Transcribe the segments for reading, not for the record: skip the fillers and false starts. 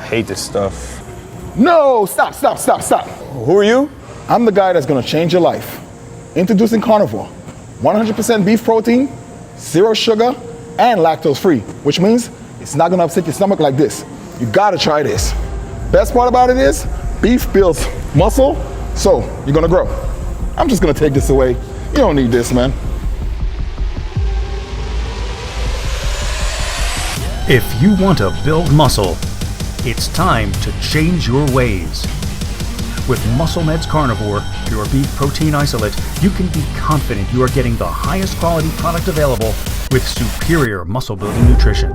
hate this stuff. No, stop. Who are you? I'm the guy that's gonna change your life. Introducing Carnivore. 100% beef protein, 0 sugar, and lactose free, which means it's not gonna upset your stomach like this. You gotta try this. Best part about it is, beef builds muscle, so you're gonna grow. I'm just gonna take this away. You don't need this, man. If you want to build muscle, it's time to change your ways. With Muscle Meds Carnivore, your beef protein isolate, you can be confident you are getting the highest quality product available with superior muscle building nutrition.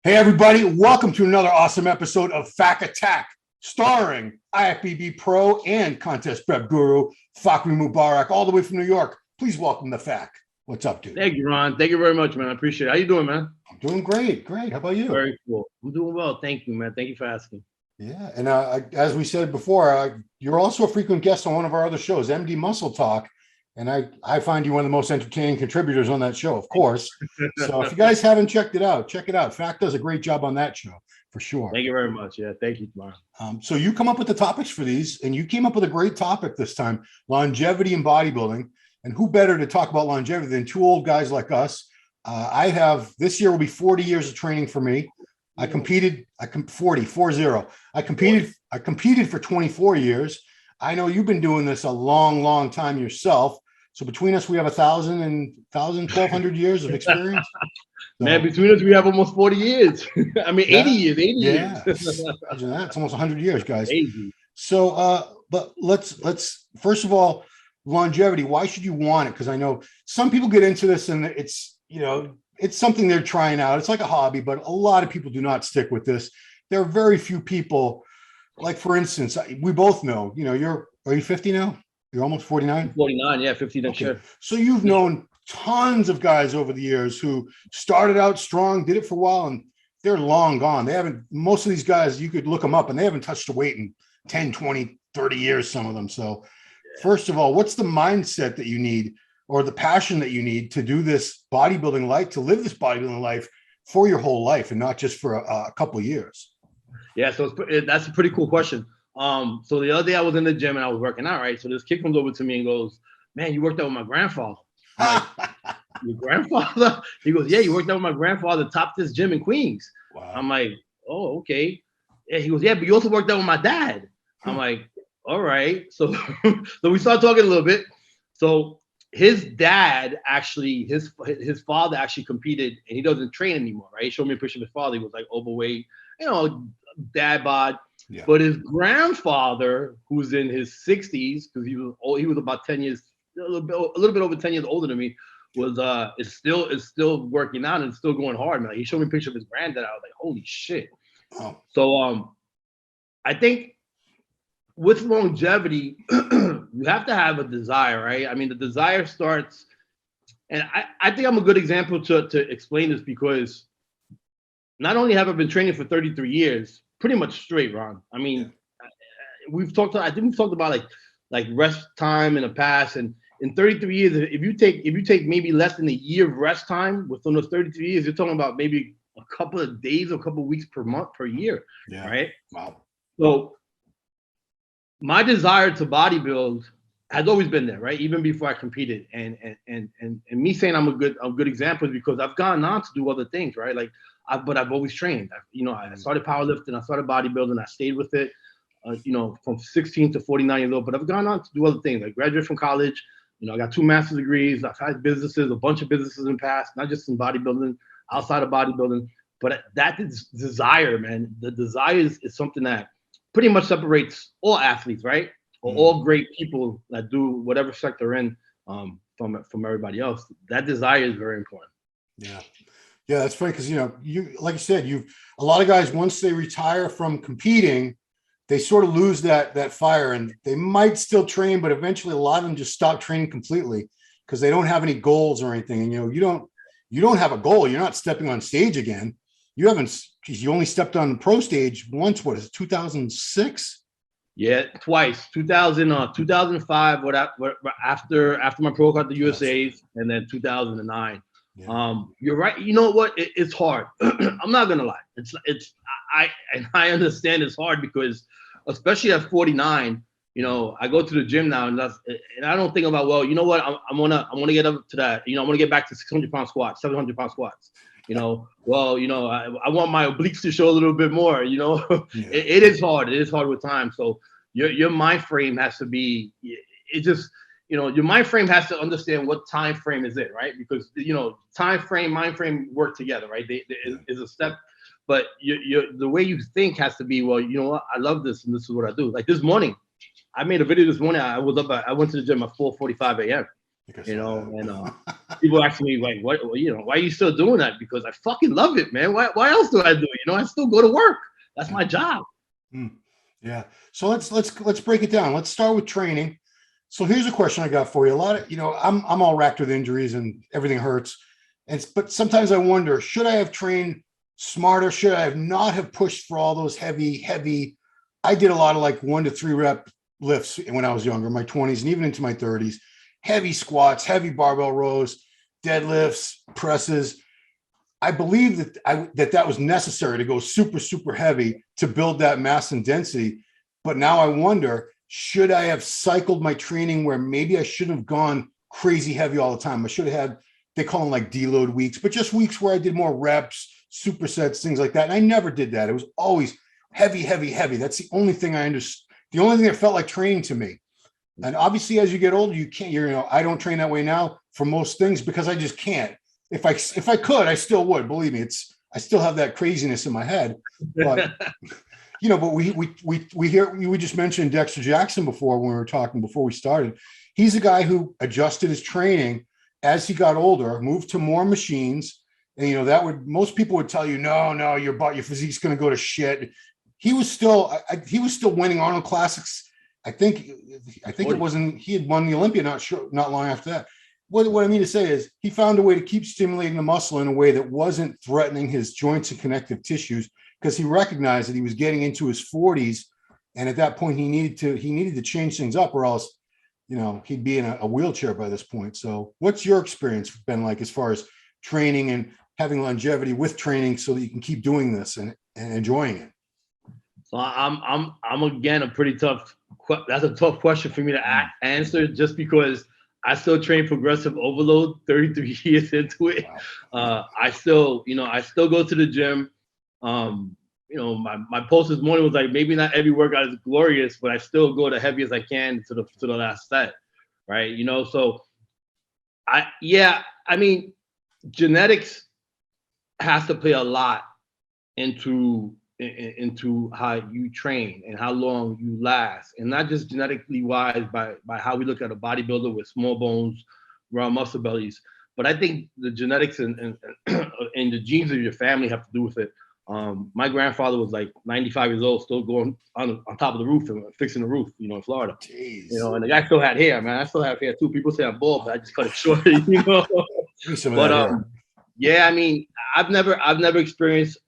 Hey everybody, welcome to another awesome episode of FAC Attack, starring IFBB Pro and contest prep guru Fakhri Mubarak, all the way from New York. Please welcome the FAC. What's up, dude? Thank you, Ron. Thank you very much, man. I appreciate it. How you doing, man? I'm doing great. How about you? Very cool. I'm doing well. Thank you, man. Thank you for asking. Yeah, and as we said before, you're also a frequent guest on one of our other shows, MD Muscle Talk, and I find you one of the most entertaining contributors on that show, of course. So if you guys haven't checked it out, check it out. FAC does a great job on that show, for sure. Thank you very much. Yeah, thank you, Ron. So you come up with the topics for these, and you came up with a great topic this time, longevity in bodybuilding. And who better to talk about longevity than two old guys like us? This year will be 40 years of training for me. I competed for 24 years. I know you've been doing this a long, long time yourself. So between us, we have 1,200 years of experience. So, man, between us, we have almost 40 years. I mean, 80 years. Imagine that. It's almost 100 years, guys. 80. So, but let's first of all, longevity. Why should you want it? Because I know some people get into this and it's something they're trying out. It's like a hobby, but a lot of people do not stick with this. There are very few people, like for instance, we both know, are you 50 now? You're almost 49? 49, yeah, 50 next year. So you've known tons of guys over the years who started out strong, did it for a while, and they're long gone. Most of these guys, you could look them up and they haven't touched a weight in 10, 20, 30 years, some of them. So first of all, what's the mindset that you need or the passion that you need to do this bodybuilding life, to live this bodybuilding life for your whole life and not just for a couple of years? Yeah, so that's a pretty cool question. So the other day I was in the gym and I was working out, right? So this kid comes over to me and goes, "Man, you worked out with my grandfather." I'm like, "Your grandfather?" He goes, "Yeah, you worked out with my grandfather, topped this gym in Queens." Wow. I'm like, "Oh, okay." Yeah, he goes, "Yeah, but you also worked out with my dad." I'm like, all right. So we started talking a little bit. So his dad actually, his father actually competed, and he doesn't train anymore, right? He showed me a picture of his father. He was like overweight, dad bod. Yeah. But his grandfather, who's in his 60s, because he was about 10 years, a little bit over 10 years older than me, is still working out and still going hard, man. He showed me a picture of his granddad. I was like, holy shit. Oh. So I think with longevity, you have to have a desire, right? I mean, the desire starts, and I think I'm a good example to explain this, because not only have I been training for 33 years, pretty much straight, Ron. I mean, I think we've talked about like rest time in the past, and in 33 years, if you take maybe less than a year of rest time within those 33 years, you're talking about maybe a couple of days or a couple of weeks per month, per year, right? Wow. So my desire to bodybuild has always been there, right? Even before I competed, and me saying I'm a good example is because I've gone on to do other things, right? But I've always trained. I started powerlifting, I started bodybuilding, I stayed with it, from 16 to 49 years old. But I've gone on to do other things. I graduated from college. I got 2 master's degrees. I've had businesses, a bunch of businesses in the past, not just in bodybuilding, outside of bodybuilding. But that desire, man, the desire is something that pretty much separates all athletes, right? Or all great people that do whatever sector they're in from everybody else. That desire is very important. Yeah, that's funny because you like you said, a lot of guys, once they retire from competing, they sort of lose that fire, and they might still train, but eventually a lot of them just stop training completely because they don't have any goals or anything. And you don't have a goal. You're not stepping on stage again. You only stepped on the pro stage once. What is it, 2006? Yeah, twice. 2005, after my pro card, the USA's, and then 2009. You're right. You know what? It's hard. I'm not gonna lie. I understand it's hard because, especially at 49, I go to the gym now, and I don't think about, well, you know what? I'm gonna get up to that. I'm gonna get back to 600-pound squats, 700-pound squats. Well, I want my obliques to show a little bit more. It is hard. It is hard with time. So your mind frame has to be. It just. Your mind frame has to understand what time frame is it, right? Because time frame, mind frame work together, right? There is a step, but the way you think has to be, well, you know what? I love this, and this is what I do. Like this morning, I made a video this morning. I went to the gym at 4:45 a.m. And people ask me like, what, why are you still doing that? Because I fucking love it, man. Why else do I do it? I still go to work. That's my job. Yeah. So let's break it down. Let's start with training. So here's a question I got for you. A lot of, I'm all racked with injuries and everything hurts. But sometimes I wonder, should I have trained smarter? Should I have not have pushed for all those heavy, I did a lot of like 1 to 3 rep lifts when I was younger, my 20s and even into my 30s, heavy squats, heavy barbell rows, deadlifts, presses. I believe that was necessary to go super, super heavy to build that mass and density. But now I wonder, should I have cycled my training where maybe I shouldn't have gone crazy heavy all the time? I should have had, they call them like deload weeks, but just weeks where I did more reps, supersets, things like that. And I never did that. It was always heavy. That's the only thing I understood. The only thing that felt like training to me. And obviously, as you get older, you can't, I don't train that way now for most things because I just can't. If I could, I still would. Believe me, I still have that craziness in my head. But but we just mentioned Dexter Jackson before when we were talking before we started. He's a guy who adjusted his training as he got older, moved to more machines. And most people would tell you, no, your physique's going to go to shit. He was still winning Arnold Classics. I think it wasn't, he had won the Olympia not long after that. What I mean to say is he found a way to keep stimulating the muscle in a way that wasn't threatening his joints and connective tissues, because he recognized that he was getting into his 40s. And at that point he needed to change things up, or else, he'd be in a wheelchair by this point. So what's your experience been like as far as training and having longevity with training so that you can keep doing this and enjoying it? So I'm again, that's a tough question for me to answer, just because I still train progressive overload 33 years into it. Wow. I still go to the gym. My post this morning was like, maybe not every workout is glorious, but I still go the heavy as I can to the last set. Right. So genetics has to play a lot into how you train and how long you last, and not just genetically wise by how we look at a bodybuilder with small bones, round muscle bellies, but I think the genetics and the genes of your family have to do with it. My grandfather was like 95 years old, still going on top of the roof and fixing the roof, in Florida. Jeez. And the guy still had hair, man. I still have hair too. People say I'm bald, but I just cut it short, I've never experienced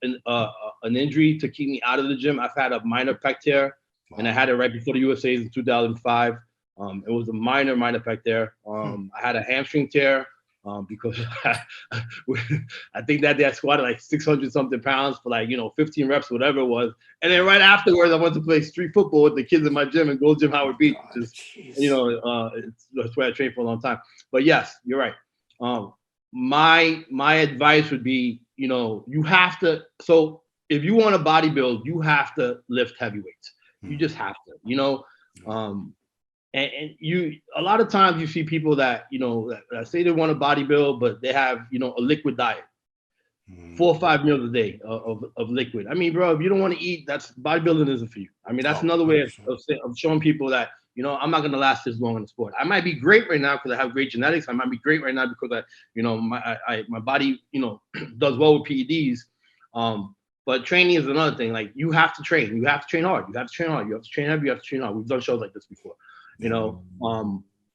an injury to keep me out of the gym. I've had a minor pec tear, and I had it right before the USA's in 2005. It was a minor pec tear. I had a hamstring tear because I think that day I squatted like 600 something pounds for 15 reps, whatever it was. And then right afterwards, I went to play street football with the kids in my gym in Gold Gym Howard Beach. That's where I trained for a long time. But yes, you're right. My advice would be, you have to. So if you want to bodybuild, you have to lift heavy weights. You just have to, and you, a lot of times you see people that, that say they want to bodybuild, but they have, a liquid diet, 4 or 5 meals a day of liquid. I mean, bro, if you don't want to eat, that's bodybuilding isn't for you. I mean, that's another way of showing people that, I'm not going to last this long in the sport. I might be great right now because I have great genetics. I might be great right now because my body, does well with PEDs. But training is another thing. Like, you have to train. You have to train hard. You have to train hard. You have to train heavy. You have to train hard. We've done shows like this before.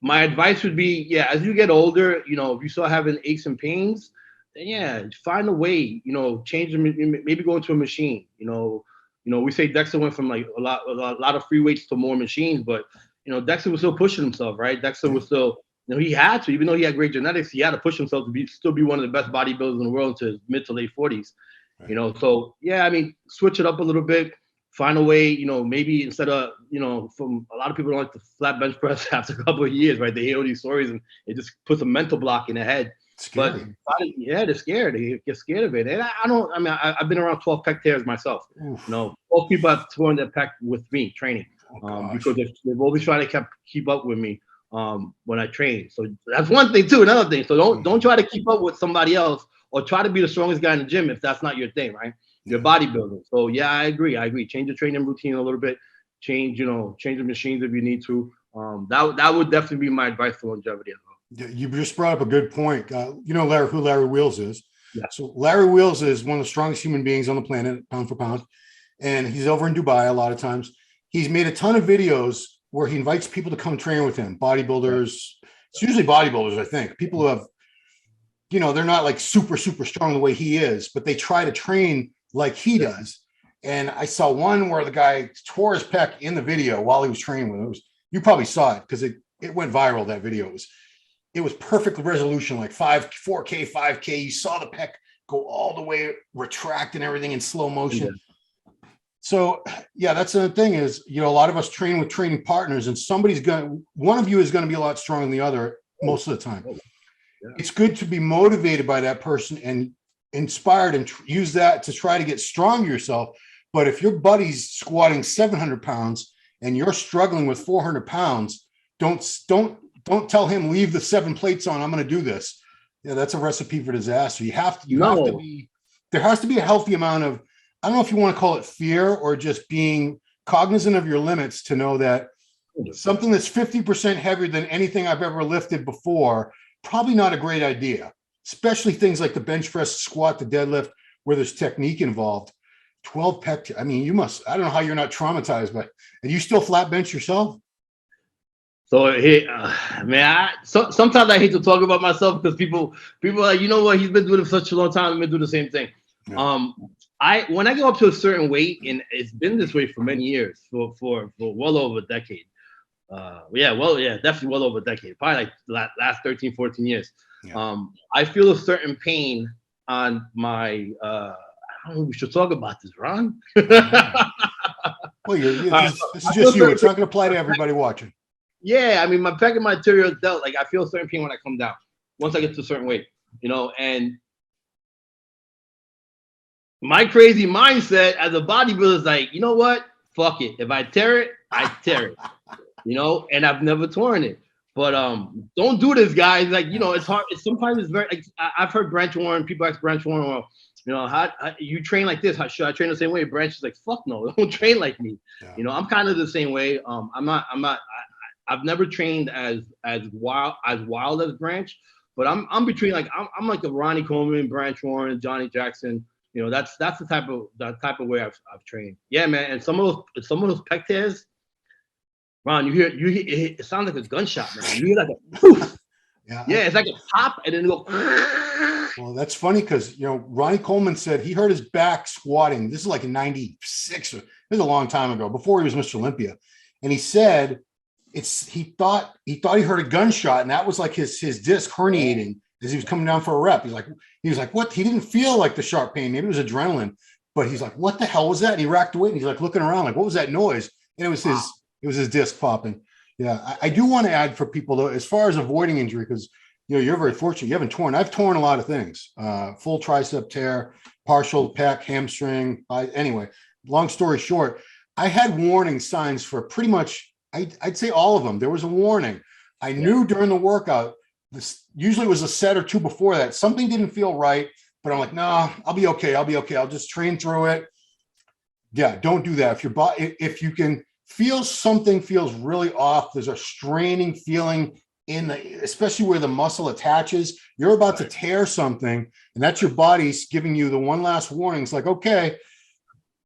My advice would be, as you get older, if you start having aches and pains, then find a way, change them, maybe go into a machine. We say Dexter went from like a lot of free weights to more machines, but Dexter was still pushing himself, right? Dexter was still You know, he had to, even though he had great genetics, he had to push himself to still be one of the best bodybuilders in the world to his mid to late 40s. You know, so yeah, I mean, switch it up a little bit, find a way, you know, maybe instead of, you know, from a lot of people don't like the flat bench press after a couple of years, right? They hear all these stories and it just puts a mental block in their head. Scary. But yeah, they're scared. They get scared of it. And I've been around 12 pec tears myself. Oof. You know, 12 people have torn their pec with me training because they've always tried to keep up with me when I train. So that's one thing too. Another thing. So don't try to keep up with somebody else or try to be the strongest guy in the gym if that's not your thing, right? You're bodybuilding. So yeah, I agree. Change your training routine a little bit. Change the machines if you need to. That would definitely be my advice for longevity as well. You just brought up a good point. You know who Larry Wheels is. Yeah. So Larry Wheels is one of the strongest human beings on the planet, pound for pound. And he's over in Dubai a lot of times. He's made a ton of videos where he invites people to come train with him. Bodybuilders. It's usually bodybuilders, I think. People who have, you know, they're not like super, super strong the way he is, but they try to train like he does. And I saw one where the guy tore his pec in the video while he was training with him. You probably saw it because it went viral, that video. It was perfect resolution, like 4K, 5K. You saw the pec go all the way, retract and everything in slow motion. Yeah. So yeah, that's the thing is, you know, a lot of us train with training partners and one of you is going to be a lot stronger than the other most of the time. Yeah. It's good to be motivated by that person and inspired and use that to try to get strong yourself. But if your buddy's squatting 700 pounds and you're struggling with 400 pounds, don't tell him leave the 7 plates on. I'm going to do this. Yeah, that's a recipe for disaster. There has to be a healthy amount of, I don't know if you want to call it fear or just being cognizant of your limits to know that something that's 50% heavier than anything I've ever lifted before, probably not a great idea, especially things like the bench press, squat, the deadlift, where there's technique involved. 12 pec. I mean, I don't know how you're not traumatized, but and you still flat bench yourself? So man, sometimes I hate to talk about myself because people are like, you know what, he's been doing it for such a long time. I'm gonna do the same thing. Yeah. When I go up to a certain weight, and it's been this way for many years, for well over a decade. Definitely well over a decade, probably like last 13, 14 years. Yeah. I feel a certain pain on my, I don't know if we should talk about this, Ron. Well, this is just you. It's not going to apply to everybody watching. Yeah, I mean, my pec and my arterial delt, like I feel a certain pain when I come down, once I get to a certain weight, you know, and my crazy mindset as a bodybuilder is like, you know what? Fuck it. If I tear it, I tear it. You know, and I've never torn it. But don't do this, guys. Like, you know, it's hard. Sometimes it's very. Like, I've heard Branch Warren. People ask Branch Warren, well, you know, how you train like this? How should I train the same way? Branch is like, fuck no, don't train like me. Yeah. You know, I'm kind of the same way. I've never trained as wild as Branch, but I'm between like I'm like a Ronnie Coleman, Branch Warren, Johnny Jackson. You know, that's the type of way I've trained. Yeah, man. And some of those pec tears, Ron, you hear it sounds like a gunshot, man. You hear like a poof. Yeah, it's like a pop and then it go. Well, that's funny because, you know, Ronnie Coleman said he hurt his back squatting. This is like in '96. This is a long time ago, before he was Mr. Olympia. And he said he thought he heard a gunshot, and that was like his disc herniating as he was coming down for a rep. He was like, what? He didn't feel like the sharp pain. Maybe it was adrenaline, but he's like, what the hell was that? And he racked away and he's like looking around, like, what was that noise? And it was his disc popping. Yeah. I do want to add for people though, as far as avoiding injury, because, you know, you're very fortunate. You haven't torn. I've torn a lot of things, full tricep tear, partial pec, hamstring. Anyway, long story short, I had warning signs for pretty much, I'd say all of them. There was a warning. I knew during the workout, this usually was a set or two before that, something didn't feel right, but I'm like, no, I'll be okay. I'll just train through it. Yeah, don't do that. If you can feel something feels really off, there's a straining feeling especially where the muscle attaches, you're about to tear something, and that's your body's giving you the one last warning. It's like, okay,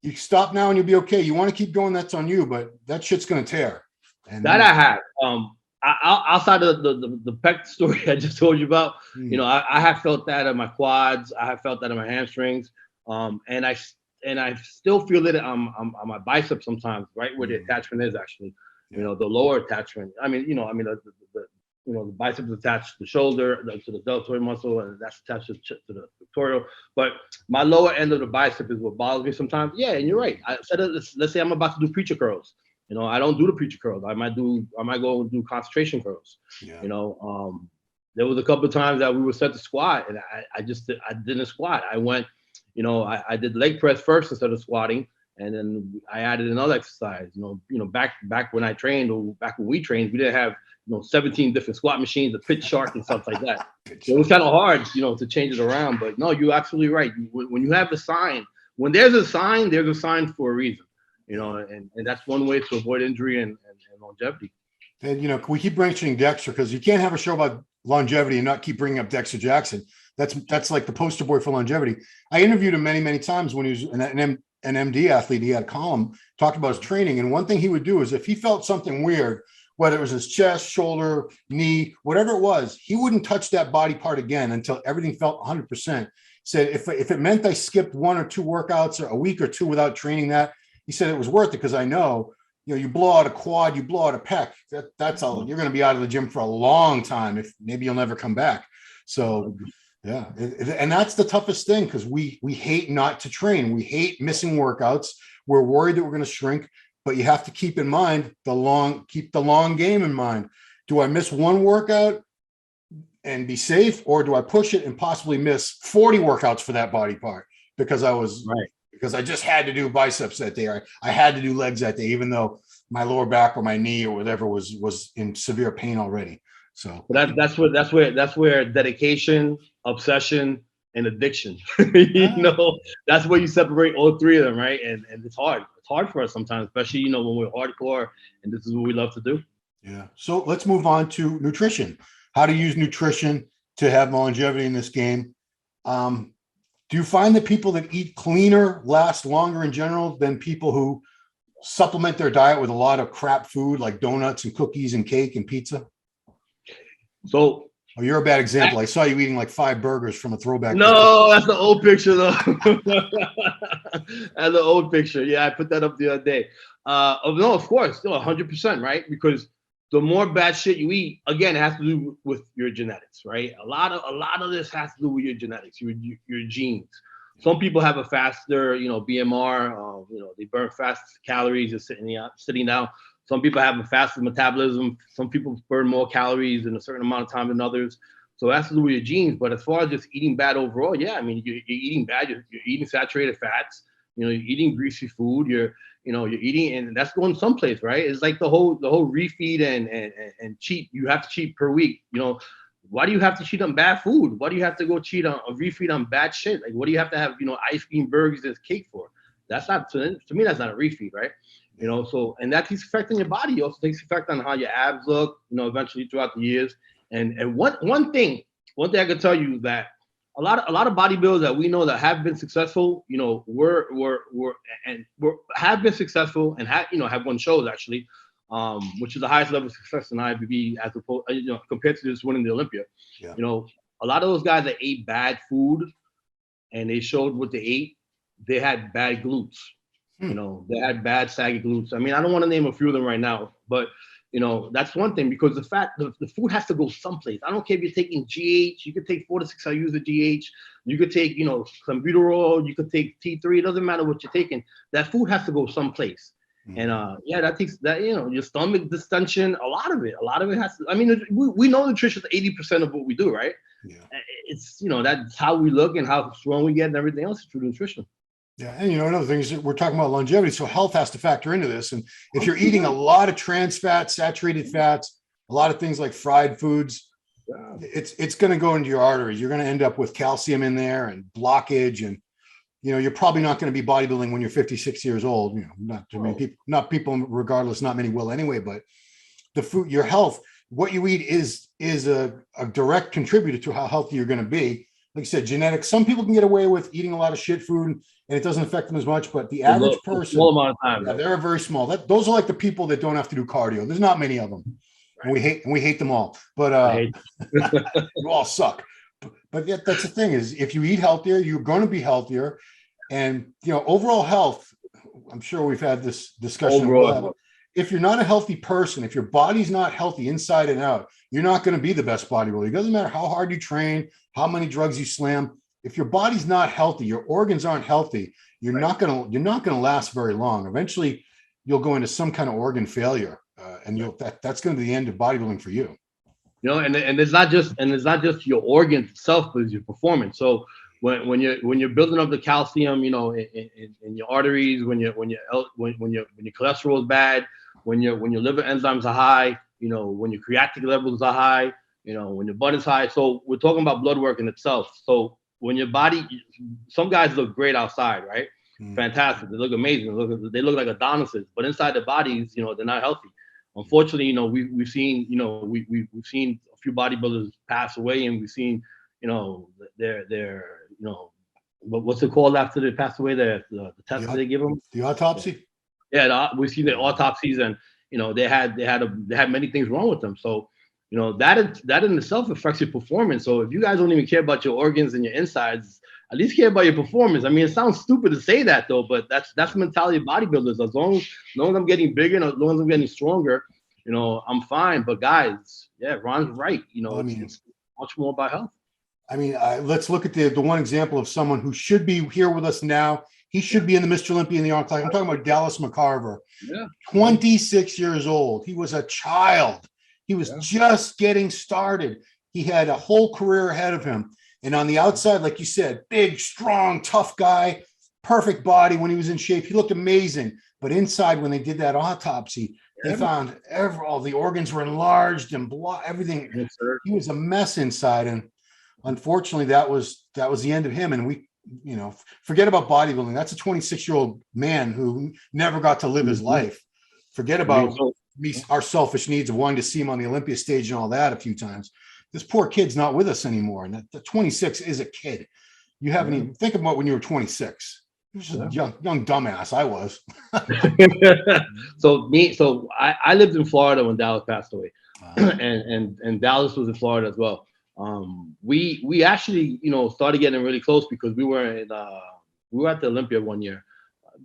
you stop now and you'll be okay. You want to keep going, that's on you, but that shit's going to tear. And that I have. Outside of the pec story I just told you about, you know, I have felt that in my quads. I have felt that in my hamstrings. And I still feel it on my biceps sometimes, right where the attachment is actually, you know, the lower attachment. I mean, you know, the the biceps attached to the shoulder, to the deltoid muscle, and that's attached to the pectoral. But my lower end of the bicep is what bothers me sometimes. Yeah, and you're right. Let's say I'm about to do preacher curls. I don't do the preacher curls. I might go and do concentration curls. Yeah. There was a couple of times that we were set to squat, and I didn't squat. I went, I did leg press first instead of squatting, and then I added another exercise. Back when I trained, or back when we trained, we didn't have 17 different squat machines, a pitch shark and stuff like that. So it was kind of hard, to change it around. But no, you're absolutely right. When you have the sign, when there's a sign for a reason. And that's one way to avoid injury and longevity. And we keep mentioning Dexter because you can't have a show about longevity and not keep bringing up Dexter Jackson. That's like the poster boy for longevity. I interviewed him many, many times when he was an MD athlete. He had a column, talked about his training. And one thing he would do is if he felt something weird, whether it was his chest, shoulder, knee, whatever it was, he wouldn't touch that body part again until everything felt 100%. Said if it meant I skipped 1 or 2 workouts or a week or 2 without training that, he said it was worth it because I know, you blow out a quad, you blow out a pec. That's all. You're going to be out of the gym for a long time. If maybe you'll never come back. So, yeah, and that's the toughest thing because we hate not to train. We hate missing workouts. We're worried that we're going to shrink, but you have to keep in mind keep the long game in mind. Do I miss 1 workout and be safe, or do I push it and possibly miss 40 workouts for that body part because I just had to do biceps that day. I had to do legs that day, even though my lower back or my knee or whatever was in severe pain already. So that's where dedication, obsession, and addiction. That's where you separate all 3 of them, right? And it's hard. It's hard for us sometimes, especially when we're hardcore and this is what we love to do. Yeah. So let's move on to nutrition. How to use nutrition to have longevity in this game. Do you find that people that eat cleaner last longer in general than people who supplement their diet with a lot of crap food like donuts and cookies and cake and pizza? So you're a bad example. I saw you eating like 5 burgers from a throwback. No, that's the old picture though. That's the old picture. Yeah, I put that up the other day. No, of course, still 100%, right? Because the more bad shit you eat, again, it has to do with your genetics, right? A lot of this has to do with your genetics, your genes. Some people have a faster, BMR. They burn fast calories just sitting down. Some people have a faster metabolism. Some people burn more calories in a certain amount of time than others. So it has to do with your genes. But as far as just eating bad overall, yeah, I mean, you're eating bad. You're eating saturated fats. You're eating greasy food. You're eating, and that's going someplace, right? It's like the whole refeed and cheat. You have to cheat per week. Why do you have to cheat on bad food? Why do you have to go cheat on a refeed on bad shit? Like, what do you have to have, ice cream, burgers, and cake for? That's not, to me, that's not a refeed, right? So, and that takes effect on your body. It also takes effect on how your abs look, eventually throughout the years. And one thing I can tell you that a lot of bodybuilders that we know that have been successful, have been successful and have won shows actually, which is the highest level of success in IFBB as opposed, compared to just winning the Olympia. Yeah. A lot of those guys that ate bad food and they showed what they ate, they had bad glutes. They had bad saggy glutes. I mean, I don't want to name a few of them right now, but that's one thing because the food has to go someplace. I don't care if you're taking GH, you could take 4 to 6 IUs of GH, you could take, clenbuterol, you could take T3, it doesn't matter what you're taking. That food has to go someplace. And that takes that, your stomach distension, a lot of it has to, I mean, we know nutrition is 80% of what we do, right? Yeah. It's, that's how we look and how strong we get and everything else is through nutrition. Yeah. And another thing is that we're talking about longevity. So health has to factor into this. And if you're eating a lot of trans fats, saturated fats, a lot of things like fried foods, it's going to go into your arteries. You're going to end up with calcium in there and blockage. And, you're probably not going to be bodybuilding when you're 56 years old. Not too many people, not people regardless, not many will anyway, but the food, your health, what you eat is a direct contributor to how healthy you're going to be. Like you said, genetics, some people can get away with eating a lot of shit food and it doesn't affect them as much, but the average person, small amount of time, they're very small. Those are like the people that don't have to do cardio. There's not many of them. Right. And we hate them all, but you all suck. But yet that's the thing is if you eat healthier, you're going to be healthier. And, overall health, I'm sure we've had this discussion. if you're not a healthy person, if your body's not healthy inside and out, you're not going to be the best bodybuilder. It doesn't matter how hard you train, how many drugs you slam. If your body's not healthy, your organs aren't healthy, you're not going to last very long. Eventually, you'll go into some kind of organ failure, and that's going to be the end of bodybuilding for you. You know, and it's not just your organs itself, but it's your performance. So when you're building up the calcium, you know, in your arteries, when your cholesterol is bad, when your liver enzymes are high, you know, when your creatinine levels are high, you know, when your blood is high. So we're talking about blood work in itself. So when your body, some guys look great outside, right? Fantastic. They look amazing. They look like Adonises, but inside their bodies, you know, they're not healthy. Unfortunately, you know, we've seen, you know, we've seen a few bodybuilders pass away, and we've seen, you know, their you know, what's it called after they pass away? The test they give them, the autopsy. Yeah, we've seen the autopsies, and you know, they had many things wrong with them. So, you know, that in itself affects your performance. So if you guys don't even care about your organs and your insides, at least care about your performance. I mean, it sounds stupid to say that though, but that's the mentality of bodybuilders. As long as I'm getting bigger and as long as I'm getting stronger, you know, I'm fine. But guys, yeah, Ron's right. You know, it's much more about health. I mean, let's look at the one example of someone who should be here with us now. He should be in the Mr. Olympia in the arm class. I'm talking about Dallas McCarver. Yeah. 26 years old. He was a child. He was just getting started. He had a whole career ahead of him. And on the outside, like you said, big, strong, tough guy, perfect body when he was in shape. He looked amazing. But inside, when they did that autopsy, they found all the organs were enlarged and everything. Yes, sir. He was a mess inside. And unfortunately, that was the end of him. And we, you know, forget about bodybuilding. That's a 26-year-old man who never got to live his life. Forget about our selfish needs of wanting to see him on the Olympia stage and all that a few times. This poor kid's not with us anymore. And the 26 is a kid. You haven't even think about when you were 26. He was just a young dumbass. I was. So I lived in Florida when Dallas passed away, and Dallas was in Florida as well. We actually, you know, started getting really close because we were at the Olympia one year,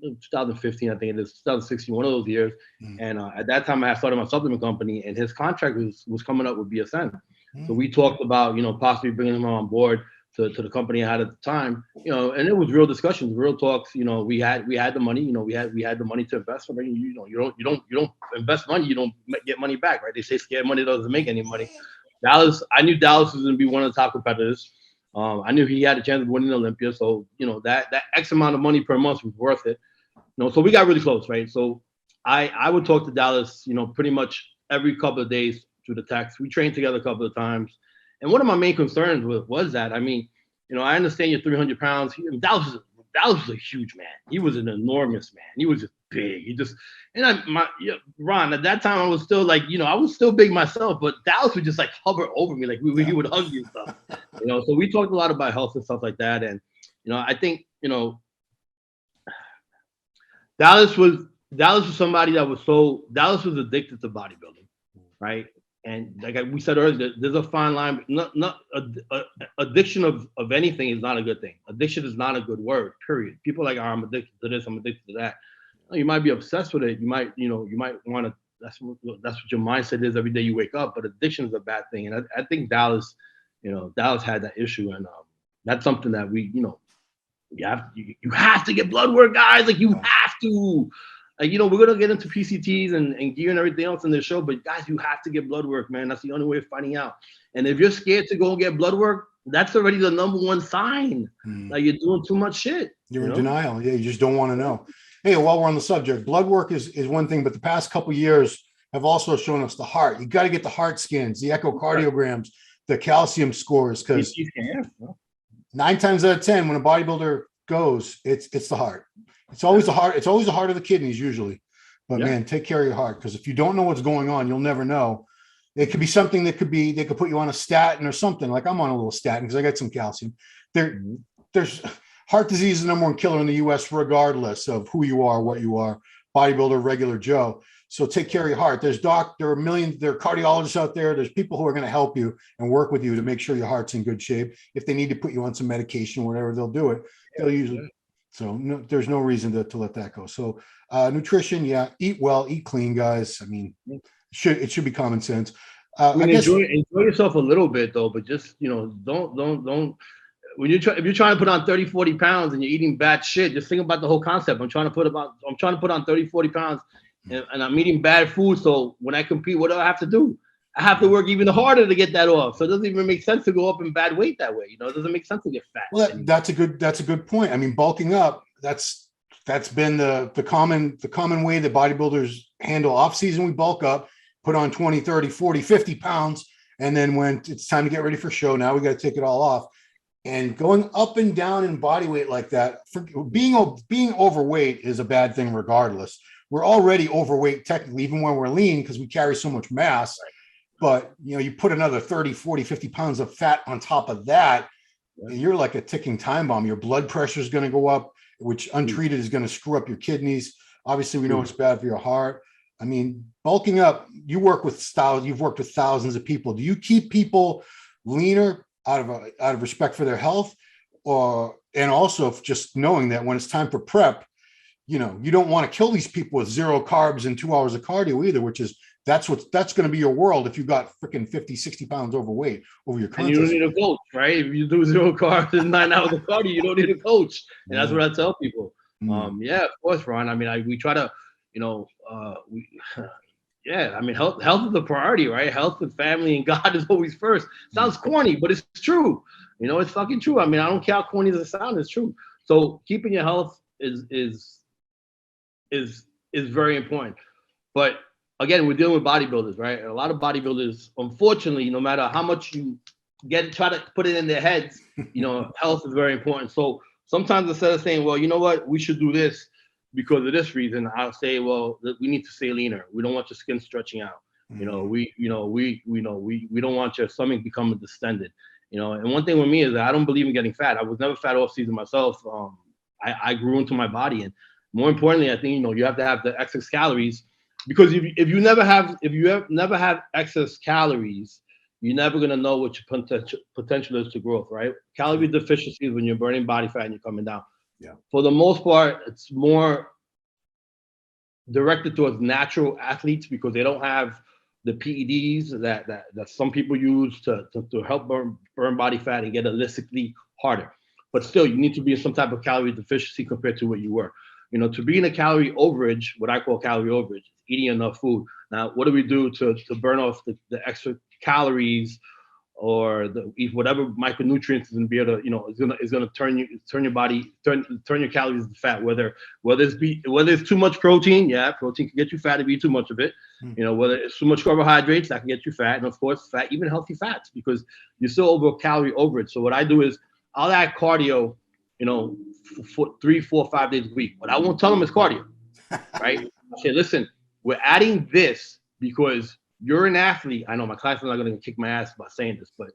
2015, I think it is, 2016, one of those years. And at that time, I had started my supplement company, and his contract was coming up with BSN. So we talked about, you know, possibly bringing him on board to the company I had at the time, you know, and it was real discussions, real talks. You know, we had the money, you know, we had the money to invest. I mean, you know, you don't invest money, you don't get money back, right? They say scared money doesn't make any money. I knew Dallas was going to be one of the top competitors. I knew he had a chance of winning Olympia. So, you know, that X amount of money per month was worth it. You know, so we got really close, right? So I would talk to Dallas, you know, pretty much every couple of days through the text. We trained together a couple of times. And one of my main concerns was that, I mean, you know, I understand you're 300 pounds. Dallas was a huge man. He was an enormous man. He was just big. Ron, at that time I was still like, you know, I was still big myself, but Dallas would just like hover over me, like he would hug me and stuff. You know, so we talked a lot about health and stuff like that. And, you know, I think, you know, Dallas was somebody Dallas was addicted to bodybuilding, right? And like we said earlier, there's a fine line. Addiction of anything is not a good thing. Addiction is not a good word, period. People are like, I'm addicted to this, I'm addicted to that. You might be obsessed with it. You might want to, that's what your mindset is every day you wake up, but addiction is a bad thing. And I think Dallas had that issue. And that's something that we, you know, you have to get blood work, guys. Like you have to. Like, you know, we're going to get into PCTs and gear and everything else in the show, but guys, you have to get blood work, man. That's the only way of finding out. And if you're scared to go and get blood work, that's already the number one sign. Like you're doing too much shit. You're in denial. Yeah, you just don't want to know. Hey, while we're on the subject, blood work is one thing, but the past couple of years have also shown us the heart. You got to get the heart scans, the echocardiograms, the calcium scores, because 9 times out of 10, when a bodybuilder goes, it's the heart. It's always the heart. It's always the heart of the kidneys usually. But man, take care of your heart, because if you don't know what's going on, you'll never know. It could be something they could put you on a statin or something. Like I'm on a little statin because I got some calcium. There's heart disease is the number one killer in the US, regardless of who you are, what you are, bodybuilder, regular Joe. So take care of your heart. There are cardiologists out there. There's people who are going to help you and work with you to make sure your heart's in good shape. If they need to put you on some medication, whatever, they'll do it. They'll usually. So no, there's no reason to let that go. So nutrition, yeah, eat well, eat clean, guys. I mean, it should be common sense. I mean, I guess enjoy yourself a little bit though, but just, don't when if you're trying to put on 30, 40 pounds and you're eating bad shit, just think about the whole concept. I'm trying to put on 30, 40 pounds and I'm eating bad food. So when I compete, what do I have to do? I have to work even harder to get that off. So it doesn't even make sense to go up in bad weight that way. It doesn't make sense to get fat. Well, that's a good point. I mean, bulking up, that's been the common way that bodybuilders handle off season. We bulk up, put on 20, 30, 40, 50 pounds. And then when it's time to get ready for show, now we got to take it all off. And going up and down in body weight like that, being overweight is a bad thing regardless. We're already overweight technically, even when we're lean, because we carry so much mass. Right. But, you put another 30, 40, 50 pounds of fat on top of that, you're like a ticking time bomb. Your blood pressure is going to go up, which untreated is going to screw up your kidneys. Obviously, we know it's bad for your heart. I mean, bulking up, you've worked with thousands of people. Do you keep people leaner out of respect for their health, and also just knowing that when it's time for prep, you don't want to kill these people with 0 carbs and 2 hours of cardio either, which is that's going to be your world if you got freaking 50, 60 pounds overweight over your contest. And you don't need a coach, right? If you do 0 carbs and 9 hours of cardio, you don't need a coach. And that's what I tell people. Yeah, of course, Ron. I mean, we try to, I mean, health is a priority, right? Health and family and God is always first. Sounds corny, but it's true. It's fucking true. I mean, I don't care how corny it sounds, it's true. So keeping your health is very important. But again, we're dealing with bodybuilders, right? And a lot of bodybuilders, unfortunately, no matter how much you try to put it in their heads, health is very important. So sometimes instead of saying, well, you know what, we should do this because of this reason, I'll say, well, we need to stay leaner. We don't want your skin stretching out. We don't want your stomach becoming distended. And one thing with me is that I don't believe in getting fat. I was never fat off season myself. I grew into my body, and more importantly, I think you have to have the excess calories, because if you never have excess calories, you're never gonna know what your potential is to growth, right? Calorie deficiency is when you're burning body fat and you're coming down. Yeah. For the most part, it's more directed towards natural athletes because they don't have the PEDs that some people use to help burn body fat and get holistically harder. But still, you need to be in some type of calorie deficiency compared to what you were. To be in a calorie overage, what I call calorie overage, eating enough food. Now, what do we do to burn off the extra calories or eat whatever micronutrients is going to be able to, is going to turn your body, turn your calories to fat, whether it's too much protein. Yeah, protein can get you fat if you eat too much of it. Whether it's too much carbohydrates, that can get you fat. And of course, fat, even healthy fats, because you're still over calorie overage. So what I do is I'll add cardio, for 3, 4, 5 days a week. But I won't tell them it's cardio, right? I say, listen, we're adding this because you're an athlete. I know my clients are not going to kick my ass by saying this, but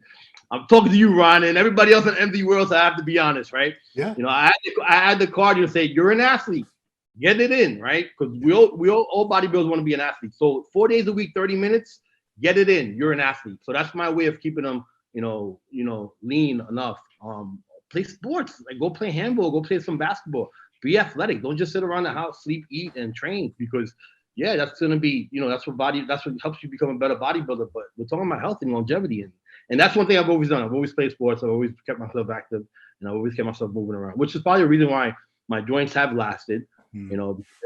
I'm talking to you, Ron, and everybody else in MD world, so I have to be honest, right? Yeah. I add the cardio and say, you're an athlete. Get it in, right? Because we all bodybuilders want to be an athlete. So 4 days a week, 30 minutes, get it in. You're an athlete. So that's my way of keeping them, lean enough. Play sports, like go play handball, go play some basketball, be athletic. Don't just sit around the house, sleep, eat, and train, because that's going to be, that's what helps you become a better bodybuilder. But we're talking about health and longevity. And that's one thing I've always done. I've always played sports. I've always kept myself active, and I've always kept myself moving around, which is probably the reason why my joints have lasted. They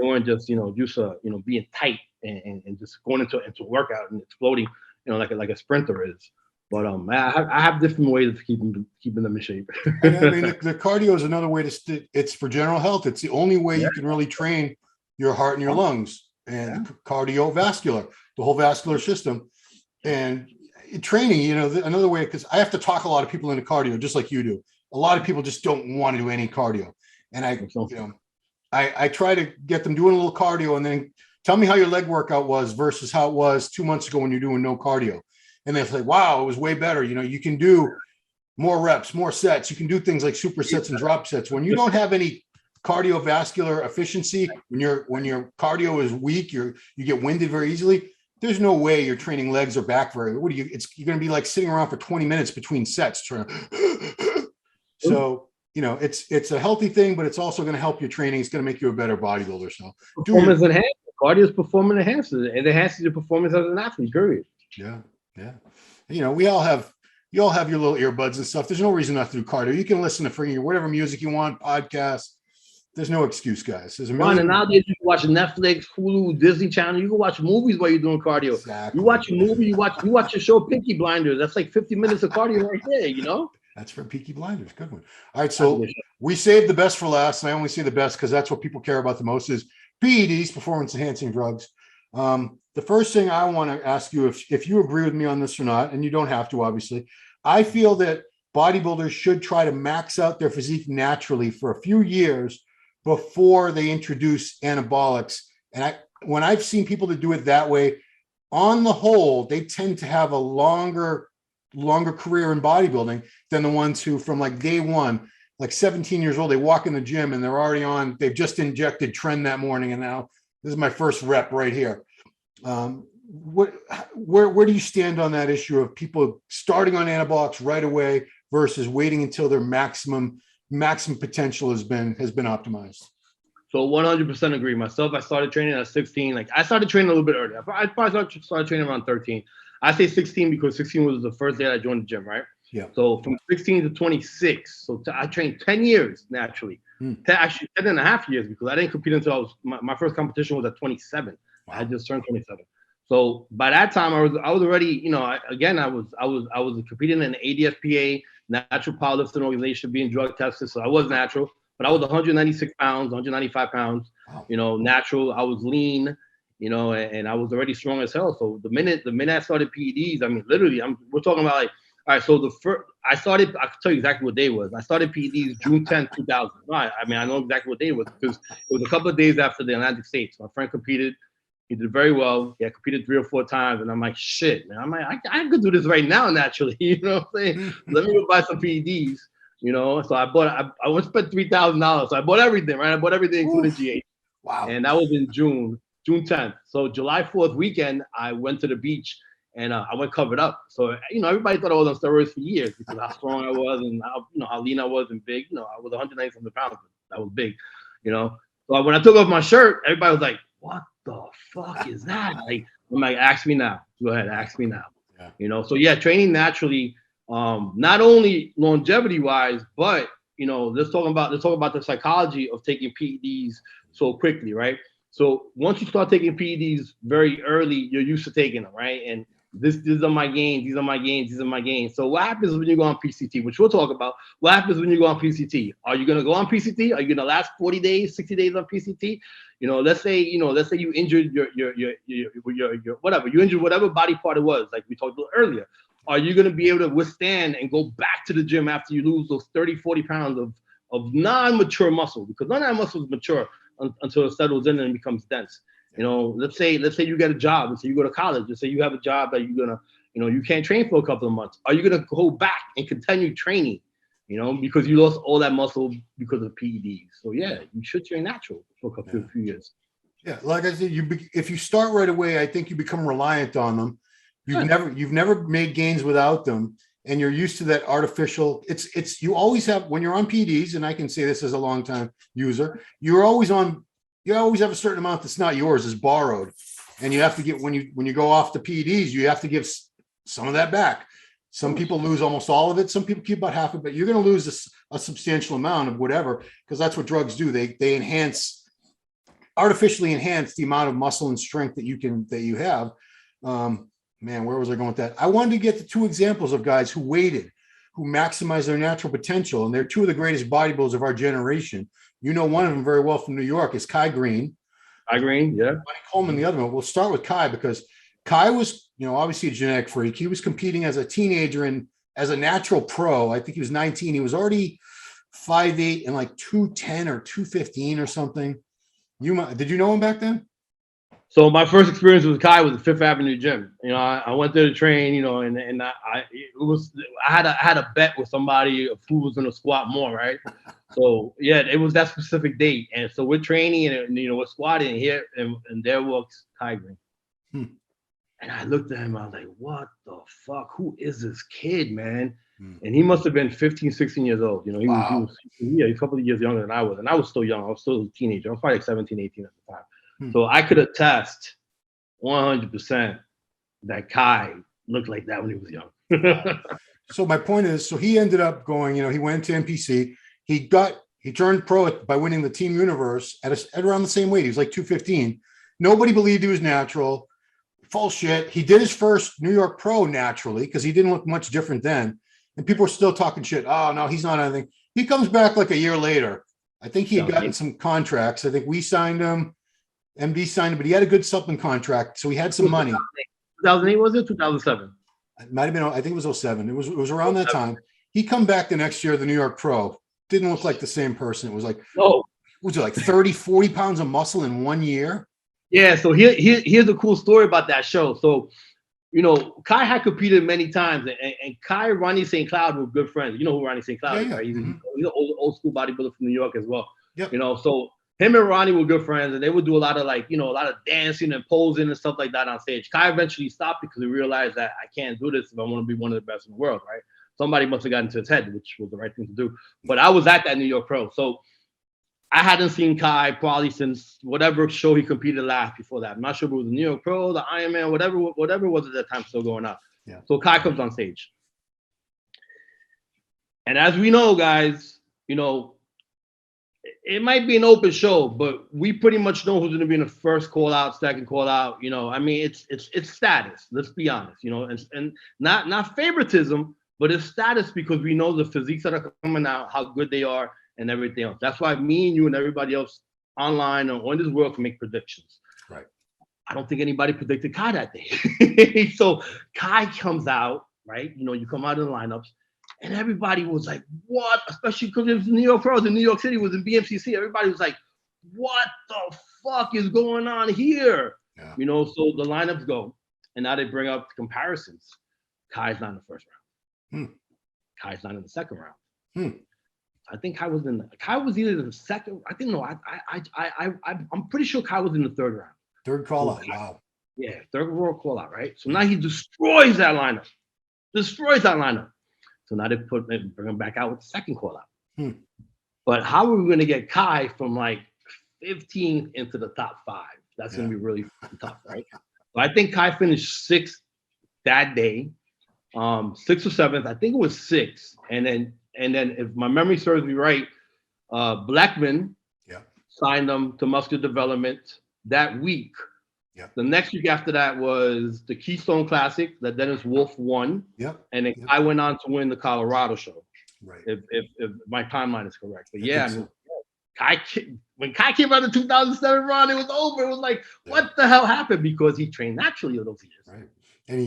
weren't just, being tight and just going into workout and exploding, like a sprinter is. But I have different ways of keeping them in shape. I mean, the cardio is another way it's for general health. It's the only way you can really train your heart and your lungs, and cardiovascular, the whole vascular system. And training, another way, because I have to talk a lot of people into cardio, just like you do. A lot of people just don't want to do any cardio. And I try to get them doing a little cardio, and then tell me how your leg workout was versus how it was 2 months ago when you're doing no cardio. And they're like, wow, it was way better. You can do more reps, more sets. You can do things like supersets and drop sets. When you don't have any cardiovascular efficiency, when your cardio is weak, you get winded very easily. There's no way you're training legs or back you're going to be like sitting around for 20 minutes between sets. So it's a healthy thing, but it's also going to help your training. It's going to make you a better bodybuilder. So performance enhancement. Cardio is performance enhancement. It enhances your performance as an athlete, period. Yeah. You all have your little earbuds and stuff. There's no reason not to do cardio. You can listen to free whatever music you want, podcasts. There's no excuse, guys. There's a million. And nowadays you can watch Netflix, Hulu, Disney Channel. You can watch movies while you're doing cardio. Exactly. You watch a movie, you watch your show Peaky Blinders. That's like 50 minutes of cardio right there, That's from Peaky Blinders. Good one. All right, so we saved the best for last, and I only say the best because that's what people care about the most is PEDs, performance enhancing drugs. The first thing I want to ask you if you agree with me on this or not, and you don't have to, obviously. I feel that bodybuilders should try to max out their physique naturally for a few years before they introduce anabolics. And when I've seen people that do it that way, on the whole, they tend to have a longer career in bodybuilding than the ones who from like day one, like 17 years old, they walk in the gym and they're already they've just injected Tren that morning. And now this is my first rep right here. Where do you stand on that issue of people starting on anabolics right away versus waiting until their maximum potential has been optimized? So 100% agree. Myself, I started training at 16. Like I started training a little bit earlier. I probably started training around 13. I say 16 because 16 was the first day I joined the gym, right? Yeah. So from 16 to 26. So I trained 10 years naturally. Actually 10 and a half years because I didn't compete until my first competition was at 27. Wow. I just turned 27. So by that time I was already, I was competing in the ADFPA, Natural Powerlifting Organization, being drug tested. So I was natural, but I was 196 pounds, 195 pounds, wow. Natural. I was lean, and I was already strong as hell. So the minute I started PEDs, I mean, literally, we're talking about like, all right. So I can tell you exactly what day it was. I started PEDs June 10th, 2000. I know exactly what day it was because it was a couple of days after the Atlantic States. My friend competed. He did very well. He had competed 3 or 4 times. And I'm like, shit, man. I'm like, I could do this right now, naturally. You know what I'm saying? Let me go buy some PEDs, So I went to spend $3,000. So I bought everything, right? I bought everything, including G8. Wow. And that was in June 10th. So July 4th weekend, I went to the beach and I went covered up. So, everybody thought I was on steroids for years because how strong I was and how lean I was and big. I was 190 pounds. That was big, So when I took off my shirt, everybody was like, what the fuck is that? Like, I'm like, ask me now. Go ahead, ask me now. Yeah. So yeah, training naturally, not only longevity wise, but let's talk about the psychology of taking PEDs so quickly, right? So once you start taking PEDs very early, you're used to taking them, right? And these are my gains, these are my gains, these are my gains. So what happens when you go on PCT, which we'll talk about? What happens when you go on PCT? Are you gonna go on PCT? Are you gonna last 40 days, 60 days on PCT? Let's say you injured your whatever, you injured whatever body part it was, like we talked about earlier. Are you gonna be able to withstand and go back to the gym after you lose those 30, 40 pounds of non-mature muscle? Because none of that muscle is mature until it settles in and becomes dense. Let's say you get a job. Let's say you go to college. Let's say you have a job that you're gonna, you can't train for a couple of months. Are you gonna go back and continue training? Because you lost all that muscle because of PEDs. So yeah, you should train natural for a few years. Yeah, like I said, if you start right away, I think you become reliant on them. You've never made gains without them, and you're used to that artificial. It's you always have when you're on PEDs, and I can say this as a long time user. You always have a certain amount that's not yours, is borrowed, and you have to get when you go off the PEDs, you have to give some of that back. Some people lose almost all of it. Some people keep about half of it. But you're going to lose a substantial amount of whatever, because that's what drugs do. They artificially enhance the amount of muscle and strength that you have. Man, where was I going with that? I wanted to get the 2 examples of guys who waited, who maximized their natural potential, and they're 2 of the greatest bodybuilders of our generation. One of them very well from New York is Kai Green. Kai Green, yeah. Mike Coleman, the other one. We'll start with Kai because Kai was, obviously a genetic freak. He was competing as a teenager and as a natural pro. I think he was 19. He was already 5'8" and like 210 or 215 or something. Did you know him back then? So my first experience with Kai was the Fifth Avenue gym. I went there to train, and I had a bet with somebody of who was going to squat more, right? So yeah, it was that specific date, and so we're training and we're squatting here, and there walks Kai Green. And I looked at him, I was like, what the fuck? Who is this kid, man? And he must have been 15, 16 years old. You know, he was a couple of years younger than I was. And I was still young. I was still a teenager. I was probably like 17, 18 at the time. So I could attest 100% that Kai looked like that when he was young. So my point is, so he ended up going, you know, he went to NPC. He turned pro by winning the Team Universe at around the same weight. He was like 215. Nobody believed he was natural. Full shit. He did his first New York Pro naturally because he didn't look much different then. And people were still talking shit. Oh, no, he's not anything. He comes back like a year later. I think he had gotten some contracts. I think we signed him. MD signed him, but he had a good supplement contract. So he had some money. 2008 was it? 2007? It might have been, I think it was 07. It was around that time. He come back the next year, the New York Pro. Didn't look like the same person. It was like, was it like 30, 40 pounds of muscle in 1 year? Yeah, so here's a cool story about that show. So, you know, Kai had competed many times, and Kai and Ronnie St. Cloud were good friends. You know who Ronnie St. Cloud is, right? He's an old school bodybuilder from New York as well. Yep. You know, so him and Ronnie were good friends, and they would do a lot of a lot of dancing and posing and stuff like that on stage. Kai eventually stopped because he realized that I can't do this if I want to be one of the best in the world, right? Somebody must have gotten into his head, which was the right thing to do. But I was at that New York Pro, so I hadn't seen Kai probably since whatever show he competed last before that. I'm not sure if it was the New York Pro, the Ironman, whatever it was at that time, still going on. Yeah. So Kai comes on stage. And as we know, guys, you know, it might be an open show, but we pretty much know who's going to be in the first call out, second call out. You know, I mean, it's status. Let's be honest. You know, and not favoritism, but it's status because we know the physiques that are coming out, how good they are, and everything else. That's why me and you and everybody else online or in this world can make predictions. Right. I don't think anybody predicted Kai that day. So Kai comes out, right? You know, you come out of the lineups. And everybody was like, what? Especially because it was New York Pros in New York City, was in BMCC. Everybody was like, what the fuck is going on here? Yeah. You know, so the lineups go. And now they bring up comparisons. Kai's not in the first round. Kai's not in the second round. I think Kai was either in the second. I think no. I'm pretty sure Kai was in the third round. Third call out. Wow. Yeah, third round call out. Right. So now he destroys that lineup. So now they bring him back out with the second call out. But how are we going to get Kai from like 15 into the top 5? That's going to be really tough, right? So I think Kai finished 6th that day, 6th or 7th. I think it was 6th. And then if my memory serves me right, Blackman signed him to Muscular Development that week. The next week after that was the Keystone Classic that Dennis Wolf won. And then I went on to win the Colorado show. Right. If my timeline is correct. But I mean, when Kai came out in 2007 run, it was over. It was like, what the hell happened? Because he trained naturally those years. Right. And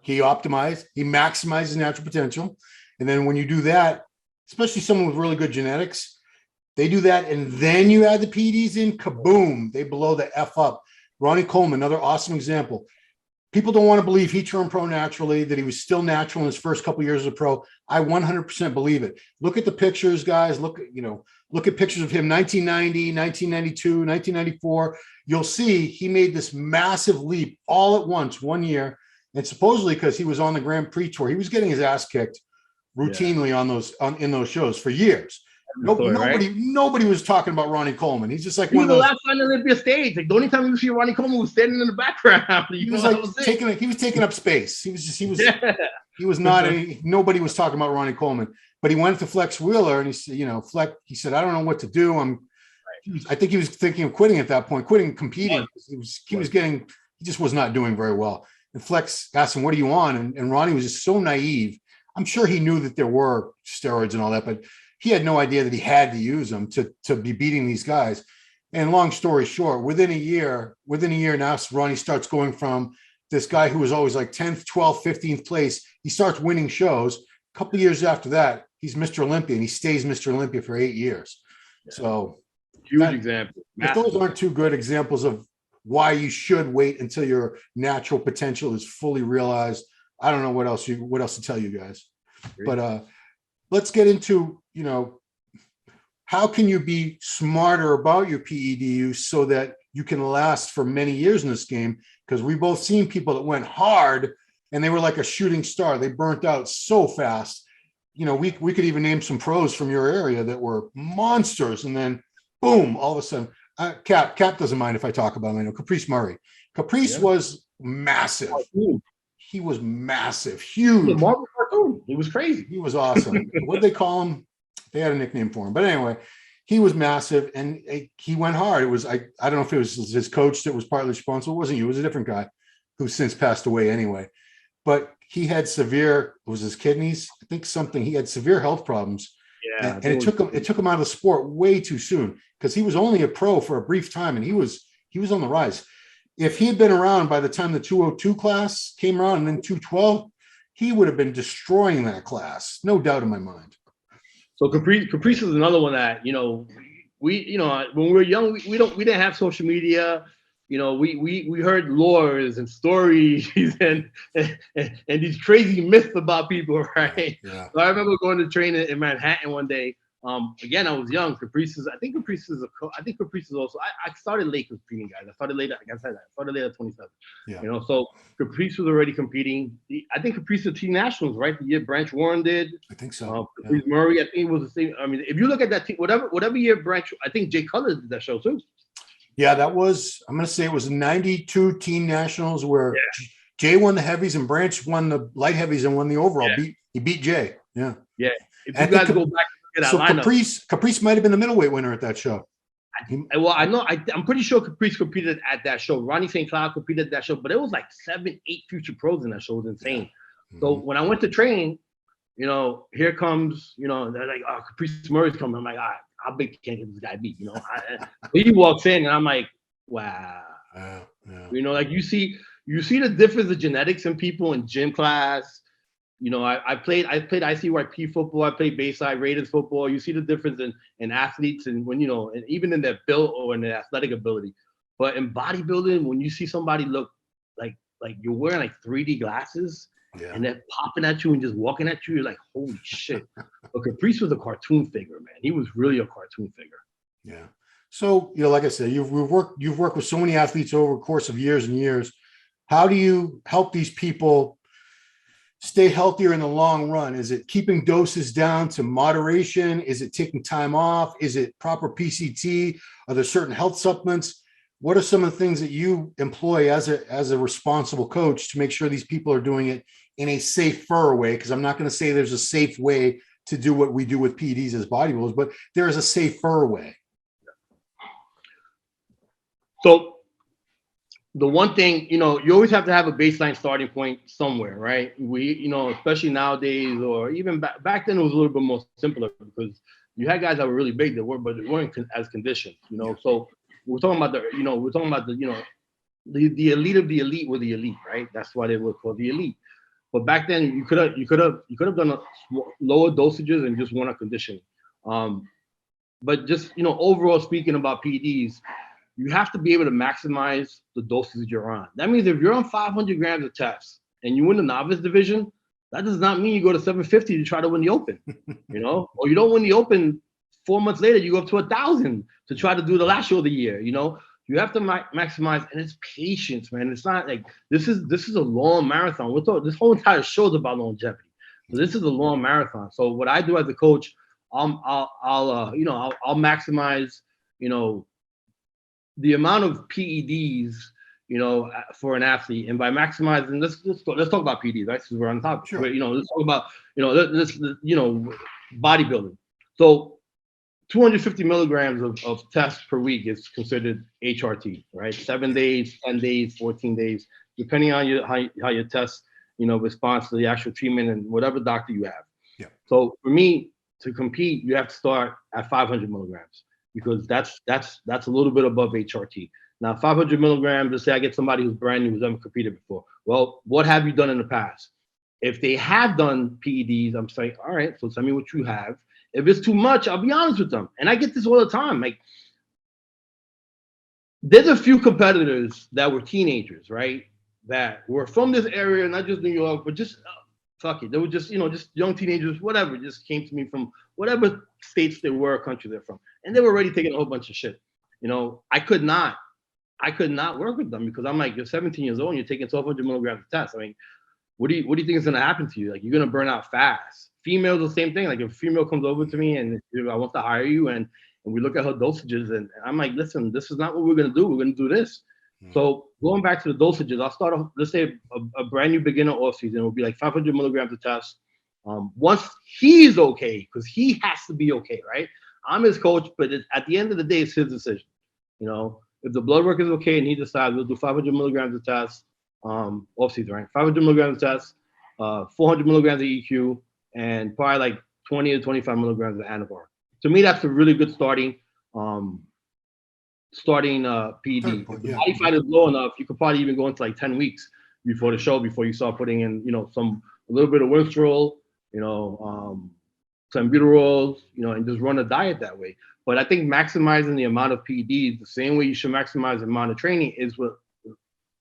he optimized, he maximized his natural potential. And then when you do that, especially someone with really good genetics, they do that. And then you add the PEDs in, kaboom, they blow the F up. Ronnie Coleman, another awesome example. People don't want to believe he turned pro naturally, that he was still natural in his first couple of years as a pro. I 100% believe it. Look at the pictures, guys. Look at pictures of him 1990, 1992, 1994. You'll see he made this massive leap all at once, 1 year. And supposedly because he was on the Grand Prix tour, he was getting his ass kicked routinely in those shows for years. Nobody was talking about Ronnie Coleman. He's just like one of those. Last on the Olympia stage. Like the only time you see Ronnie Coleman was standing in the background. He was taking up space. He was not nobody was talking about Ronnie Coleman. But he went to Flex Wheeler and he said, he said, I don't know what to do. I think he was thinking of quitting at that point, quitting competing. Yeah. He just was not doing very well. And Flex asked him, what are you on? And Ronnie was just so naive. I'm sure he knew that there were steroids and all that, but he had no idea that he had to use them to be beating these guys. And long story short, within a year now, Ronnie starts going from this guy who was always like 10th, 12th, 15th place. He starts winning shows. A couple of years after that, he's Mr. Olympia, and he stays Mr. Olympia for 8 years. Yeah. So huge example. If those aren't two good examples of why you should wait until your natural potential is fully realized, I don't know what else to tell you guys. Great. But let's get into, how can you be smarter about your PED use so that you can last for many years in this game? Because we've both seen people that went hard and they were like a shooting star. They burnt out so fast. we could even name some pros from your area that were monsters, and then boom, all of a sudden, Cap doesn't mind if I talk about him. I know Caprice Murray. Caprice was massive. He was massive, huge. Marvel cartoon. He was crazy. He was awesome. What'd they call him? They had a nickname for him, but anyway, he was massive, and he went hard. It was I don't know if it was his coach that was partly responsible. It wasn't you. It was a different guy who's since passed away anyway. But he had severe. It was his kidneys. I think something. He had severe health problems. Yeah, and it took him out of the sport way too soon, because he was only a pro for a brief time, and he was on the rise. If he had been around by the time the 202 class came around, and then 212, he would have been destroying that class, no doubt in my mind. So Caprice is another one that, we when we were young, we didn't have social media. We heard lores and stories and these crazy myths about people, right? Yeah. So I remember going to train in Manhattan one day. Again, I was young. I think Caprice is also. I started late competing, guys. I started late. Like I said, I started late at 27. Yeah. So Caprice was already competing. I think Caprice was team nationals, right? The year Branch Warren did. I think so. Caprice Murray, I think it was the same. I mean, if you look at that team, whatever year Branch, I think Jay Cutler did that show too. Yeah, that was. I'm going to say it was 92 team nationals where Jay won the heavies and Branch won the light heavies and won the overall. Yeah. He beat Jay. Yeah. Yeah. If you guys go back. So Caprice might have been the middleweight winner at that show. Well, I know. I'm pretty sure Caprice competed at that show. Ronnie St. Cloud competed at that show, but it was like 7, 8 future pros in that show. It was insane. Yeah. So when I went to train, here comes, they're like, oh, Caprice Murray's coming. I'm like, all right, how big can this guy be? He walks in, and I'm like, wow. Yeah. Like you see the difference of genetics in people in gym class. I played ICYP football. I played Bayside Raiders football. You see the difference in athletes and when, and even in their build or in their athletic ability. But in bodybuilding, when you see somebody look like you're wearing like 3D glasses and they're popping at you and just walking at you, you're like, holy shit. But Caprice was a cartoon figure, man. He was really a cartoon figure. Yeah. So, like I said, you've worked with so many athletes over the course of years and years. How do you help these people stay healthier in the long run? Is it keeping doses down to moderation? Is it taking time off? Is it proper PCT? Are there certain health supplements? What are some of the things that you employ as a responsible coach to make sure these people are doing it in a safer way? Because I'm not going to say there's a safe way to do what we do with PEDs as bodybuilders, but there is a safer way. So the one thing, you always have to have a baseline starting point somewhere, right? We, especially nowadays, or even back then, it was a little bit more simpler because you had guys that were really big but they weren't as conditioned, So we're talking about the elite of the elite were the elite, right? That's why they were called the elite. But back then, you could have done lower dosages and just won a condition. But just overall speaking about PEDs, you have to be able to maximize the doses you're on. That means if you're on 500 grams of test and you win the novice division, that does not mean you go to 750 to try to win the open, or you don't win the open 4 months later, you go up to 1,000 to try to do the last show of the year. You have to maximize, and it's patience, man. It's not like this is a long marathon. This whole entire show is about longevity. So this is a long marathon. So what I do as a coach, I'll maximize, the amount of PEDs, for an athlete, and by maximizing, let's talk about PEDs, right? Because we're on top. Sure. But, let's talk about, bodybuilding. So 250 milligrams of tests per week is considered HRT, right? 7 days, 10 days, 14 days, depending on how your test, responds to the actual treatment and whatever doctor you have. Yeah. So for me to compete, you have to start at 500 milligrams. Because that's a little bit above HRT. Now, 500 milligrams, let's say I get somebody who's brand new, who's never competed before. Well, what have you done in the past? If they have done PEDs, I'm saying, all right, so tell me what you have. If it's too much, I'll be honest with them. And I get this all the time. Like, there's a few competitors that were teenagers, right? That were from this area, not just New York, but just fuck it. They were just, just young teenagers, whatever, just came to me from whatever states they were, country they're from. And they were already taking a whole bunch of shit. I could not work with them because I'm like, you're 17 years old and you're taking 1,200 milligrams of tests. I mean, what do you think is gonna happen to you? Like, you're gonna burn out fast. Females, the same thing. Like, if a female comes over to me and I want to hire you, and we look at her dosages, and I'm like, listen, this is not what we're gonna do. We're gonna do this. So going back to the dosages, I'll start off, let's say a brand new beginner off season, it will be like 500 milligrams of test. Once he's okay, because he has to be okay, right? I'm his coach, but at the end of the day, it's his decision. You know, if the blood work is okay and he decides we'll do 500 milligrams of test off season, right? 500 milligrams of test, 400 milligrams of EQ, and probably like 20 to 25 milligrams of Anavar. To me, that's a really good starting PED. If the body fat is low enough, you could probably even go into like 10 weeks before the show, before you start putting in, you know, a little bit of Winstrol, you know, some butyrols, you know, and just run a diet that way. But I think maximizing the amount of PEDs, the same way you should maximize the amount of training, is what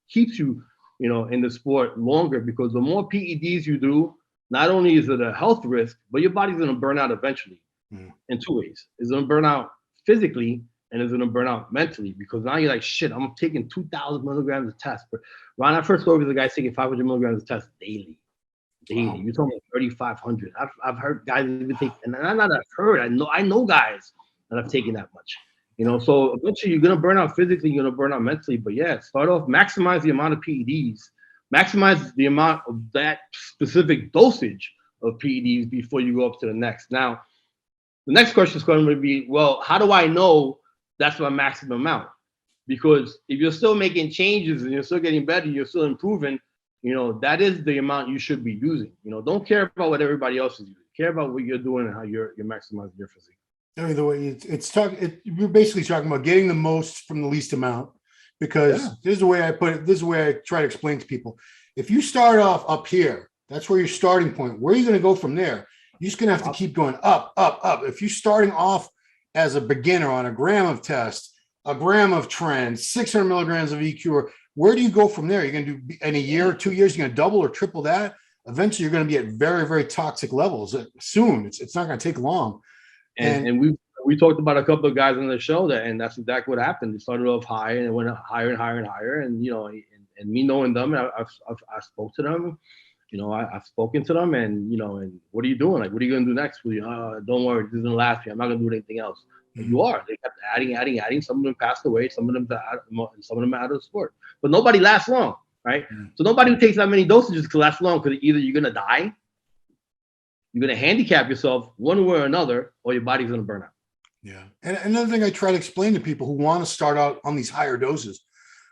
keeps you, you know, in the sport longer, because the more PEDs you do, not only is it a health risk, but your body's going to burn out eventually in two ways. It's going to burn out physically, and it's going to burn out mentally, because now you're like, shit, I'm taking 2,000 milligrams of test. But when I first started with the guy taking 500 milligrams of test daily. Wow. You're talking 3,500. I've heard guys even take, and not I've heard, I know guys that have taken that much. You know, so eventually you're going to burn out physically, you're going to burn out mentally. But yeah, start off, maximize the amount of PEDs, maximize the amount of that specific dosage of PEDs before you go up to the next. Now, the next question is going to be, well, how do I know that's my maximum amount? Because if you're still making changes and you're still getting better, you're still improving, you know, that is the amount you should be using. You know, don't care about what everybody else is using. Care about what you're doing and how you're maximizing your physique. I mean, the way you're basically talking about getting the most from the least amount, because this is the way I put it. This is the way I try to explain to people. If you start off up here, that's where your starting point. Where are you going to go from there? You're just going to have to keep going up, up, up. If you're starting off as a beginner on a gram of test, a gram of trend, 600 milligrams of EQ, where do you go from there? You're going to do in a year or 2 years, you're going to double or triple that. Eventually, you're going to be at very, very toxic levels soon. It's not going to take long. And we talked about a couple of guys on the show and that's exactly what happened. They started off high and it went higher and higher and higher. And, you know, and me knowing them, I spoke to them, you know, I've spoken to them, and, you know, and what are you doing? Like, what are you going to do next? Don't worry, this isn't last year. I'm not going to do anything else. You are. They kept adding. Some of them passed away. Some of them are out of the sport. But nobody lasts long, right? So nobody who takes that many dosages can last long, because either you're gonna die, you're gonna handicap yourself one way or another, or your body's gonna burn out. Yeah. And another thing I try to explain to people who want to start out on these higher doses,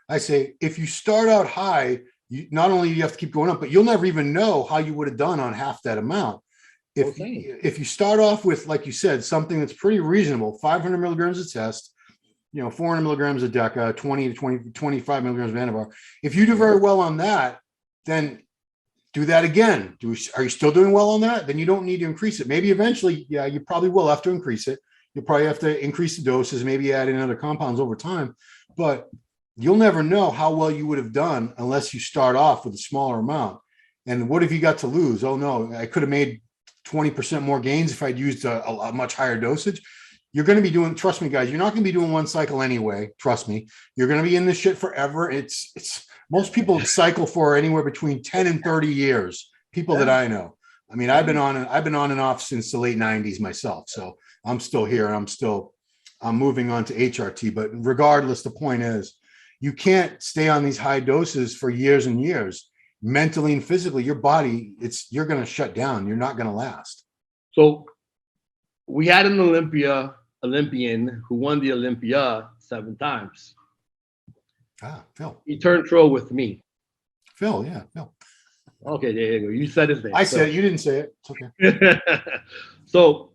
I say, if you start out high, not only do you have to keep going up, but you'll never even know how you would have done on half that amount. If you start off with, like you said, something that's pretty reasonable, 500 milligrams of test, you know, 400 milligrams of DECA, 20 to 25 milligrams of Anavar. If you do very well on that, then do that again. Are you still doing well on that? Then you don't need to increase it. Maybe eventually, yeah, you probably will have to increase it. You'll probably have to increase the doses, maybe add in other compounds over time, but you'll never know how well you would have done unless you start off with a smaller amount. And what have you got to lose? Oh no, I could have made 20% more gains if I'd used a much higher dosage. You're going to be doing, trust me, guys, you're not going to be doing one cycle anyway. Trust me. You're going to be in this shit forever. It's most people cycle for anywhere between 10 and 30 years. People that I know. I mean, I've been on and off since the late 90s myself. So I'm still here. I'm moving on to HRT. But regardless, the point is, you can't stay on these high doses for years and years. Mentally and physically, your body, you're going to shut down. You're not going to last. So we had an Olympian who won the Olympia 7 times. Phil. He turned pro with me. Phil, yeah, Phil. Okay, there you go. You said his name. I said it. You didn't say it. It's okay. So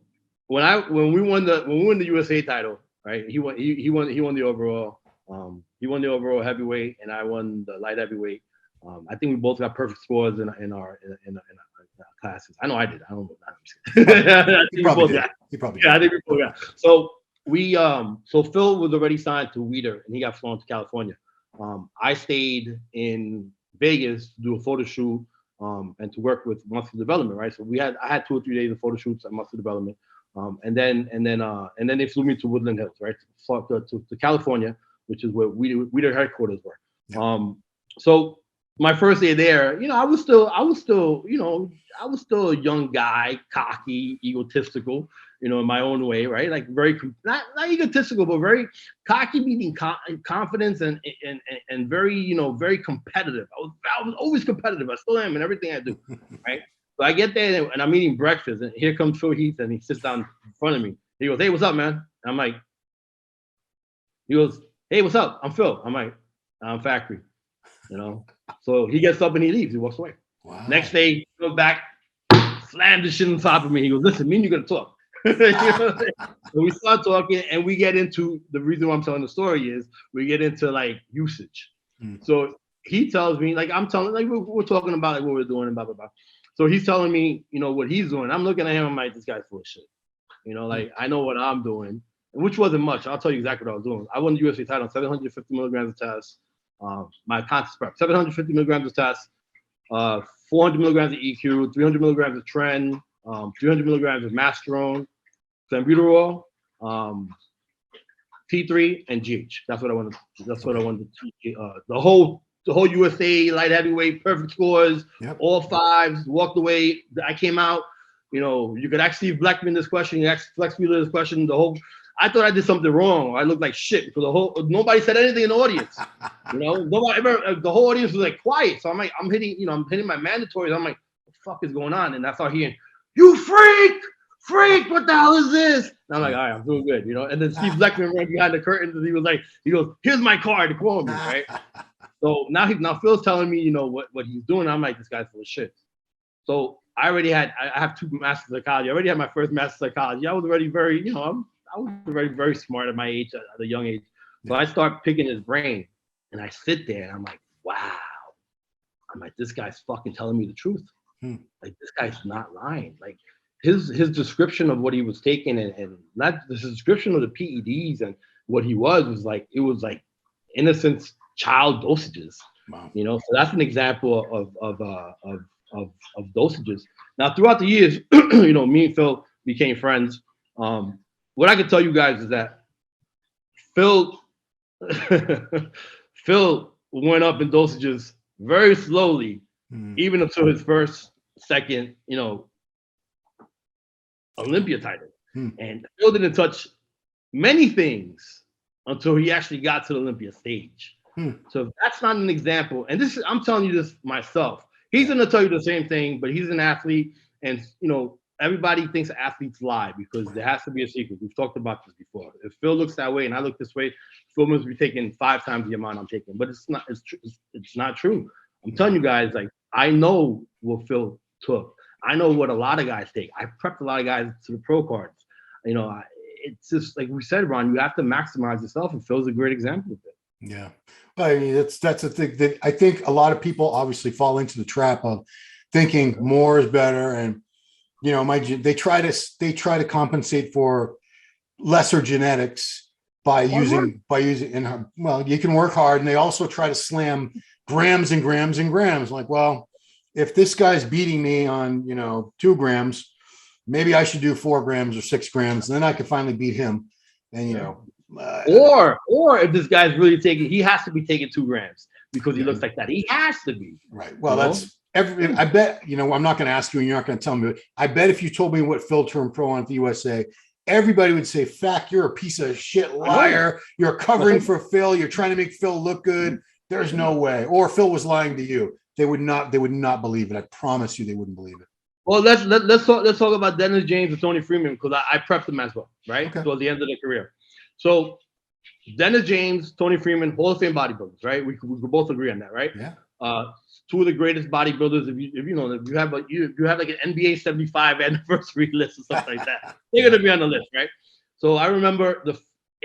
when we won the USA title, right? He won the overall. He won the overall heavyweight, and I won the light heavyweight. I think we both got perfect scores in our classes. I know I did. I don't know. He probably did. He probably did. Yeah, I think we both got. So so Phil was already signed to Weider, and he got flown to California. I stayed in Vegas to do a photo shoot and to work with Muscle Development, right? So I had 2 or 3 days of photo shoots at Muscle Development, and then they flew me to Woodland Hills, right, to California, which is where Weider headquarters were. Yeah. So my first day there, you know, I was still, you know, I was still a young guy, cocky, egotistical, you know, in my own way, right? Like very not egotistical, but very cocky, meaning confidence and very, you know, very competitive. I was always competitive. I still am in everything I do, right? So I get there and I'm eating breakfast, and here comes Phil Heath, and he sits down in front of me. He goes, "Hey, what's up, man?" I'm like, he goes, "Hey, what's up? I'm Phil." I'm like, "I'm Factory," you know. So he gets up and he leaves. He walks away. Wow. Next day, he goes back, slammed the shit on top of me. He goes, "Listen, me and you gotta talk." You know, so we start talking, and we get into the reason why I'm telling the story is we get into like usage. So he tells me, like I'm telling, like we're talking about like what we're doing and blah blah blah. So he's telling me, you know, what he's doing. I'm looking at him. I'm like, this guy's full of shit. You know, like I know what I'm doing, which wasn't much. I'll tell you exactly what I was doing. I won the UFC title on 750 milligrams of test. My contest prep, 750 milligrams of test, 400 milligrams of EQ, 300 milligrams of Tren, 300 milligrams of Masteron, Clenbuterol, T3, and GH. That's what I wanted. That's what I wanted to teach. The whole USA light heavyweight, perfect scores, all fives. Walked away. I came out. You know, you could ask Steve Blackman this question. You ask Flex Wheeler this question. I thought I did something wrong. I looked like shit because nobody said anything in the audience. You know, the whole audience was like quiet. So I'm like, I'm hitting my mandatories. I'm like, what the fuck is going on? And I start hearing, "You freak, what the hell is this?" And I'm like, all right, I'm doing good, you know. And then Steve Blackman ran behind the curtains and he goes, "Here's my card to call me," right? So now Phil's telling me, you know, what he's doing. I'm like, this guy's full of shit. So I have 2 masters of psychology. I already had my first master of psychology. I was already very, you know, I was very, very smart at my age, at a young age. So I start picking his brain, and I sit there, and I'm like, wow. I'm like, this guy's fucking telling me the truth. Like, this guy's not lying. Like, his description of what he was taking and not the description of the PEDs and what he was like, it was like innocent child dosages. Wow. You know, so that's an example of dosages. Now, throughout the years, you know, me and Phil became friends. What I can tell you guys is that Phil went up in dosages very slowly, even until his first, second, you know, Olympia title. And Phil didn't touch many things until he actually got to the Olympia stage. So if that's not an example, and I'm telling you this myself. He's gonna tell you the same thing, but he's an athlete, and you know, everybody thinks athletes lie because there has to be a secret. We've talked about this before. If Phil looks that way and I look this way, Phil must be taking 5 times the amount I'm taking. But it's not. It's not true. I'm telling you guys, like, I know what Phil took. I know what a lot of guys take. I prepped a lot of guys to the pro cards. You know, it's just like we said, Ron. You have to maximize yourself, and Phil's a great example of it. Yeah. I mean, that's the thing that I think a lot of people obviously fall into the trap of thinking more is better. And, you know, they try to compensate for lesser genetics by using, and well, you can work hard. And they also try to slam grams and grams and grams. Like, well, if this guy's beating me on, you know, 2 grams, maybe I should do 4 grams or 6 grams. And then I can finally beat him. And, you know, or if this guy's really he has to be taking 2 grams because he looks like that. He has to be. Right. Well, I bet, you know, I'm not going to ask you and you're not going to tell me, but I bet if you told me what Phil turned pro on at the USA, everybody would say, "Fact, you're a piece of shit liar. You're covering for Phil. You're trying to make Phil look good. There's no way." Or Phil was lying to you. They would not believe it. I promise you they wouldn't believe it. Well, let's talk about Dennis James and Tony Freeman because I prepped them as well, right? Okay. So at the end of their career. So Dennis James, Tony Freeman, Hall of Fame bodybuilders, right? We could both agree on that, right? Yeah. 2 of the greatest bodybuilders. If you have like an NBA 75 anniversary list or something like that, they're gonna be on the list, right? So I remember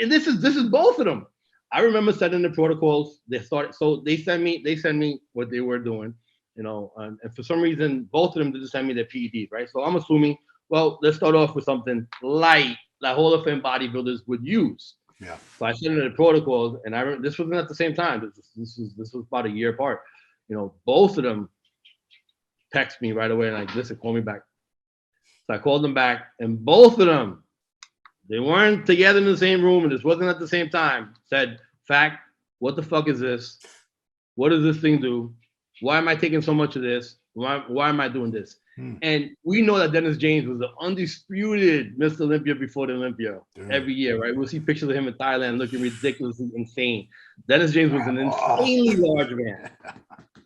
and this is both of them. I remember setting the protocols. They sent me what they were doing, you know, and for some reason both of them didn't send me their PEDs, right? So I'm assuming, well, let's start off with something light that Hall of Fame bodybuilders would use. Yeah. So I sent in the protocols, and I remember this wasn't at the same time. This was about a year apart. You know, both of them text me right away and like, "Listen, call me back." So I called them back, and both of them, they weren't together in the same room, and this wasn't at the same time. Said, "Fact, what the fuck is this? What does this thing do? Why am I taking so much of this? Why am I doing this? Hmm. And we know that Dennis James was the undisputed Mr. Olympia before the Olympia every year, right? We'll see pictures of him in Thailand looking ridiculously insane. Dennis James was an insanely large man.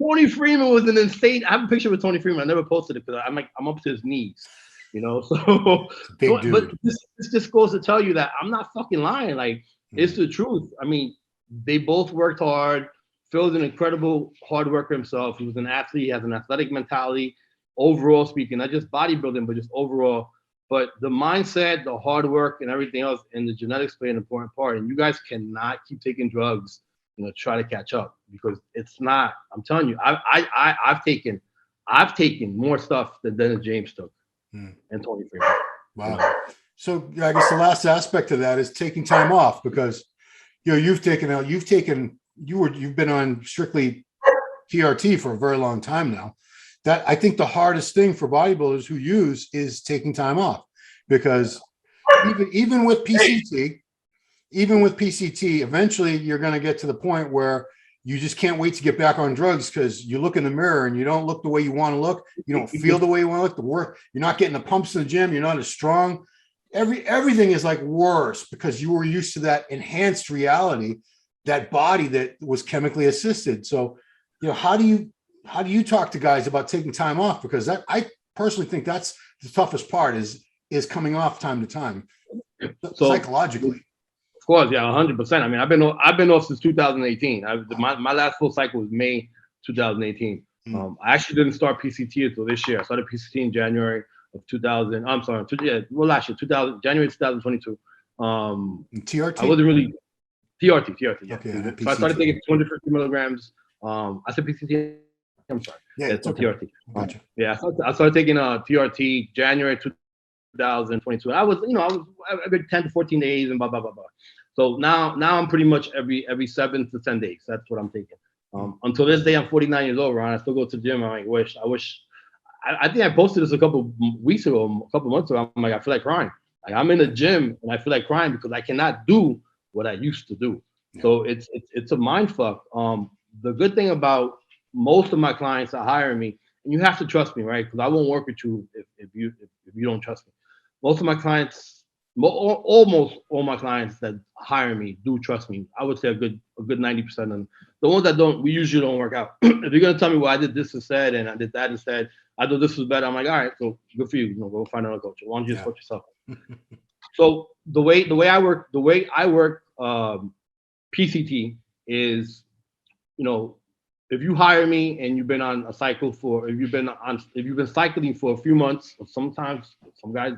Tony Freeman was an insane. I have a picture with Tony Freeman. I never posted it because I'm up to his knees, you know. So, Big dude. but this just goes to tell you that I'm not fucking lying. Like, it's the truth. I mean, they both worked hard. Phil's an incredible hard worker himself. He was an athlete. He has an athletic mentality, overall speaking, not just bodybuilding, but just overall. But the mindset, the hard work, and everything else, and the genetics play an important part. And you guys cannot keep taking drugs, you know, try to catch up, because it's not. I'm telling you, I've taken more stuff than Dennis James took, and Tony Freeman. Wow. So I guess the last aspect of that is taking time off, because you've been on strictly TRT for a very long time now. That I think the hardest thing for bodybuilders who use is taking time off, because even with PCT, eventually you're going to get to the point where you just can't wait to get back on drugs, because you look in the mirror and you don't look the way you want to look. You don't feel the way you want to look. The work, you're not getting the pumps in the gym. You're not as strong. Everything is like worse, because you were used to that enhanced reality, that body that was chemically assisted. So, how do you talk to guys about taking time off? Because I personally think that's the toughest part is coming off time to time, psychologically. Of course, yeah, 100%. I mean, I've been off since 2018. My last full cycle was May 2018. I actually didn't start PCT until this year. I started PCT in January of 2000. I'm sorry, last year, January 2022. TRT. I wasn't really TRT. Yeah. Okay, So I started taking 250 milligrams. I said PCT. I'm sorry. Yeah, it's okay. TRT. Gotcha. Yeah, I started taking TRT January 2022. I was every 10 to 14 days and blah blah blah blah. So now I'm pretty much every 7 to 10 days. That's what I'm taking. Until this day, I'm 49 years old, Ron. I still go to the gym. I wish. I think I posted this a couple months ago. I'm like, I feel like crying. Like, I'm in the gym and I feel like crying because I cannot do what I used to do. Yeah. So it's a mind fuck. The good thing about most of my clients that hire me, and you have to trust me, right? Because I won't work with you if you don't trust me. Most of my clients, almost all my clients that hire me do trust me. I would say a good 90% of them. The ones that don't, we usually don't work out. If you're gonna tell me, well, I did this instead and I did that instead, I thought this was better, I'm like, all right, so good for you. Go find another coach. Why don't you just coach yourself? So the way I work PCT is, if you hire me and you've been on a cycle if you've been cycling for a few months, or sometimes you guys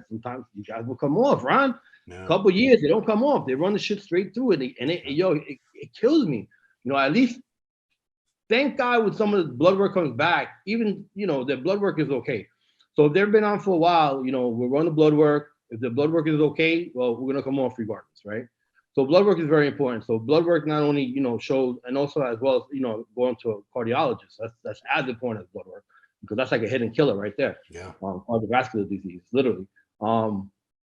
will come off, Ron. Yeah. A couple of years, they don't come off. They run the shit straight through it, and it kills me. At least thank God when some of the blood work comes back, even their blood work is okay. So if they've been on for a while, we'll run the blood work. If the blood work is okay, well, we're gonna come off regardless, right? So blood work is very important. So blood work not only, shows, and also as well as, going to a cardiologist. That's as important as blood work, because that's like a hidden killer right there. Yeah. Cardiovascular disease, literally.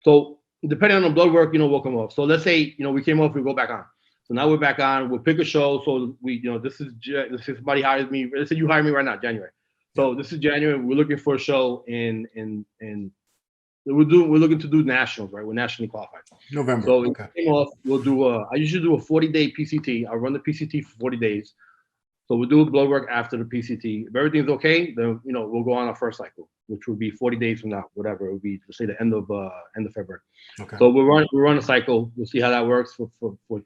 So depending on the blood work, we'll come off. So let's say, we came off, we go back on. So now we're back on, we'll pick a show. So we, this is somebody hires me. Let's say you hire me right now, January. So this is January. We're looking for a show in we're looking to do nationals, right? We're nationally qualified. November. So okay. We'll do I usually do a 40-day PCT. I'll run the PCT for 40 days. So we'll do blood work after the PCT. If everything's okay, then we'll go on our first cycle, which will be 40 days from now, whatever. It will be, let's say, the end of February. Okay. So we'll run a cycle. We'll see how that works for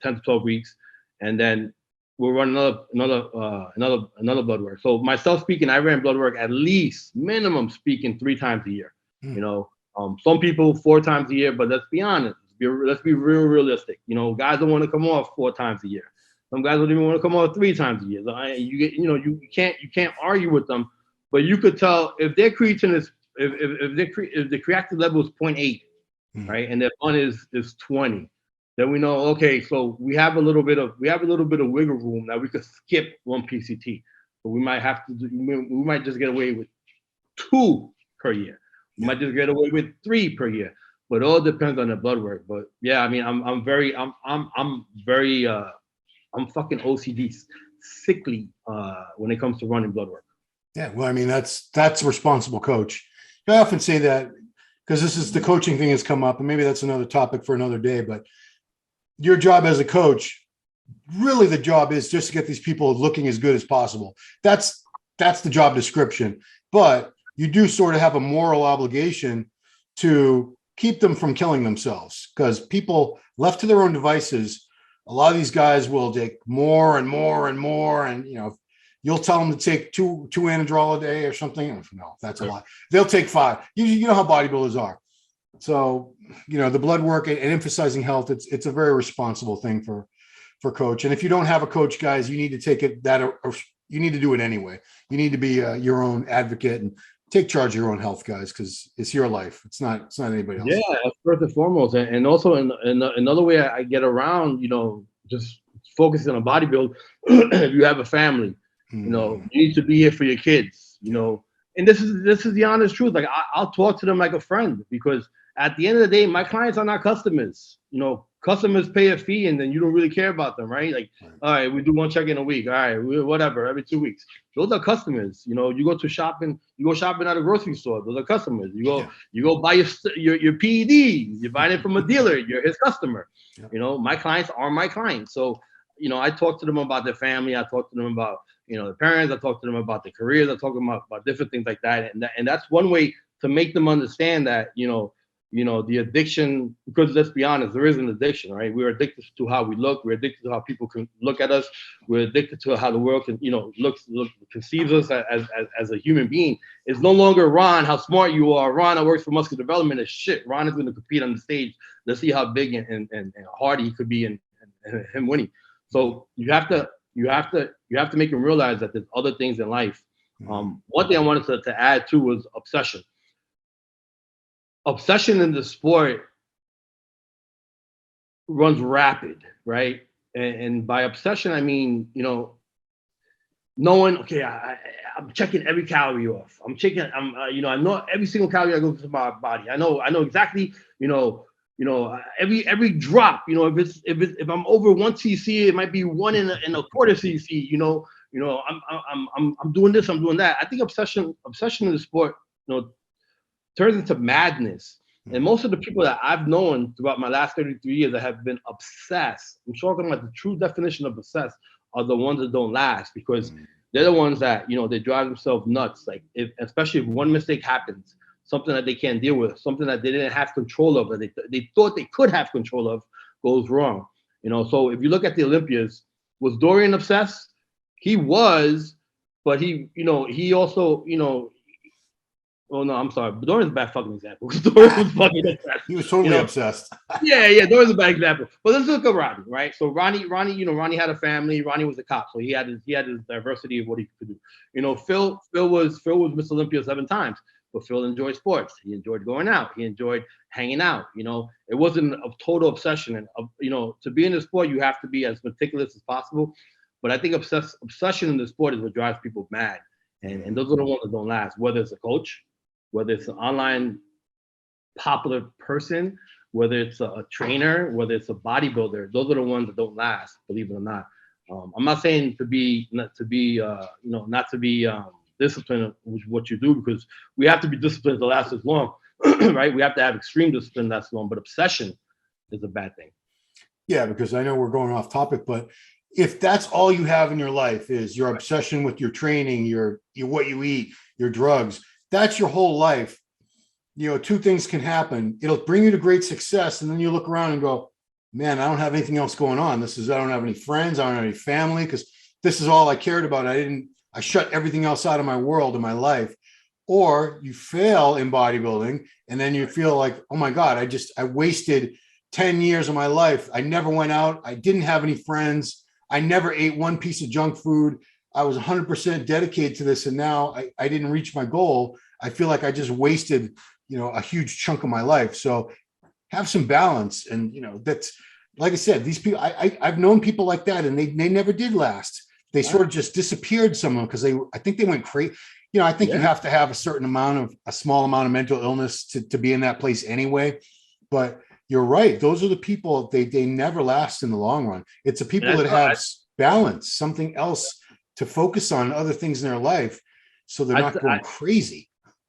10 to 12 weeks, and then we'll run another blood work. So myself speaking, I ran blood work at least minimum speaking 3 times a year. Some people 4 times a year, but let's be honest. Let's be real realistic. Guys don't want to come off 4 times a year. Some guys don't even want to come off 3 times a year. So you can't argue with them, but you could tell if their creatine is if the creatinine level is 0.8, right, and their fun is 20, then we know, okay, so we have a little bit of wiggle room that we could skip 1 PCT, but we might just get away with 2 per year. We might just get away with 3 per year, but it all depends on the blood work. But yeah, I mean, I'm fucking OCD sickly when it comes to running blood work. Yeah, well, I mean, that's a responsible coach. I often say that because this is the coaching thing has come up, and maybe that's another topic for another day. But your job as a coach, really, the job is just to get these people looking as good as possible. That's the job description. But you do sort of have a moral obligation to keep them from killing themselves, because people left to their own devices, a lot of these guys will take more and more and more, and you'll tell them to take two Anadrol a day or something. No, that's a lot. They'll take 5. You know how bodybuilders are. So, the blood work and emphasizing health, it's a very responsible thing for coach. And if you don't have a coach, guys, you need to take it or you need to do it anyway. You need to be your own advocate and take charge of your own health, guys, because it's your life. It's not anybody else. Yeah, that's first and foremost. And also in another way I get around, just focusing on bodybuilding. If you have a family, you need to be here for your kids, and this is the honest truth. Like I'll talk to them like a friend, because at the end of the day, my clients are not customers. Customers pay a fee and then you don't really care about them, right? Like, all right, we do one check in a week. All right, whatever, every 2 weeks. Those are customers. You go shopping at a grocery store. Those are customers. You go buy your PEDs. You're buying it from a dealer. You're his customer. Yeah. My clients are my clients. So, I talk to them about their family. I talk to them about, their parents. I talk to them about their careers. I talk to them about different things like that. And that's one way to make them understand that, the addiction, because let's be honest, there is an addiction, right? We're addicted to how we look. We're addicted to how people can look at us. We're addicted to how the world can, conceives us as a human being. It's no longer Ron, how smart you are. Ron, that works for muscular development is shit. Ron is going to compete on the stage. Let's see how big and hard he could be and him winning. So you have to make him realize that there's other things in life. One thing I wanted to add too was obsession. Obsession in the sport runs rapid, right? And by obsession, I mean, knowing, okay, I'm checking every calorie off. I know every single calorie that goes into my body. I know exactly, every drop, if I'm over 1 cc, it might be 1 and a quarter cc, I'm doing this, I'm doing that. I think obsession in the sport, turns into madness. And most of the people that I've known throughout my last 33 years that have been obsessed, I'm talking about the true definition of obsessed, are the ones that don't last, because they're the ones that, they drive themselves nuts. Like, especially if one mistake happens, something that they can't deal with, something that they didn't have control of, that they thought they could have control of, goes wrong. So if you look at the Olympians, was Dorian obsessed? He was, but he also, oh no, I'm sorry. But Dorian's a bad fucking example. Dorian was fucking obsessed. He was totally obsessed. Yeah, Dorian's a bad example. But let's look at Ronnie, right? So Ronnie, Ronnie had a family. Ronnie was a cop, so he had his diversity of what he could do. Phil was Mr. Olympia 7 times, but Phil enjoyed sports. He enjoyed going out. He enjoyed hanging out. It wasn't a total obsession. And to be in the sport, you have to be as meticulous as possible. But I think obsession in the sport is what drives people mad, and those are the ones that don't last. Whether it's a coach, whether it's an online popular person, whether it's a trainer, whether it's a bodybuilder, those are the ones that don't last, believe it or not. I'm not saying not to be disciplined with what you do, because we have to be disciplined to last as long, right? We have to have extreme discipline that's long, but obsession is a bad thing. Yeah, because I know we're going off topic, but if that's all you have in your life is your obsession with your training, your what you eat, your drugs, that's your whole life. 2 things can happen. It'll bring you to great success, and then you look around and go, man, I don't have anything else going on. I don't have any friends. I don't have any family, because this is all I cared about. I shut everything else out of my world, in my life. Or you fail in bodybuilding, and then you feel like, oh my God, I wasted 10 years of my life. I never went out. I didn't have any friends. I never ate one piece of junk food. I was 100% dedicated to this, and now I didn't reach my goal. I feel like I just wasted, a huge chunk of my life. So have some balance. And, that's, like I said, these people, I've known people like that, and they never did last. They sort of just disappeared, some of them, because I think they went crazy. I think you have to have a small amount of mental illness to be in that place anyway. But you're right. Those are the people, they never last in the long run. It's the people that have balance, something else to focus on, other things in their life, so they're not going crazy.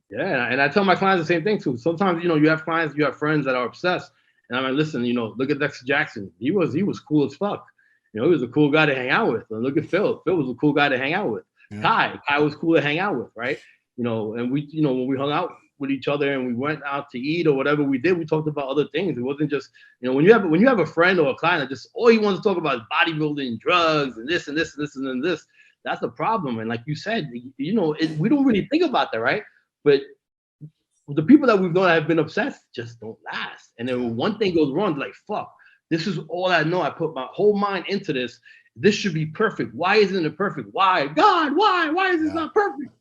Yeah, and I tell my clients the same thing too. Sometimes, you have clients, you have friends that are obsessed, and I'm like, listen, look at Dexter Jackson. He was cool as fuck. He was a cool guy to hang out with. And look at Phil. Phil was a cool guy to hang out with. Yeah. Kai was cool to hang out with, right? And we, when we hung out with each other and we went out to eat or whatever we did, we talked about other things. It wasn't just, when you have a friend or a client that just all he wants to talk about is bodybuilding, drugs, and this and this and this and then this, that's a problem. And like you said, we don't really think about that, right? But the people that we've known that have been obsessed just don't last. And then when one thing goes wrong, they're like, fuck, this is all I know. I put my whole mind into this. This should be perfect. Why isn't it perfect? Why? God, why? Why is this not perfect?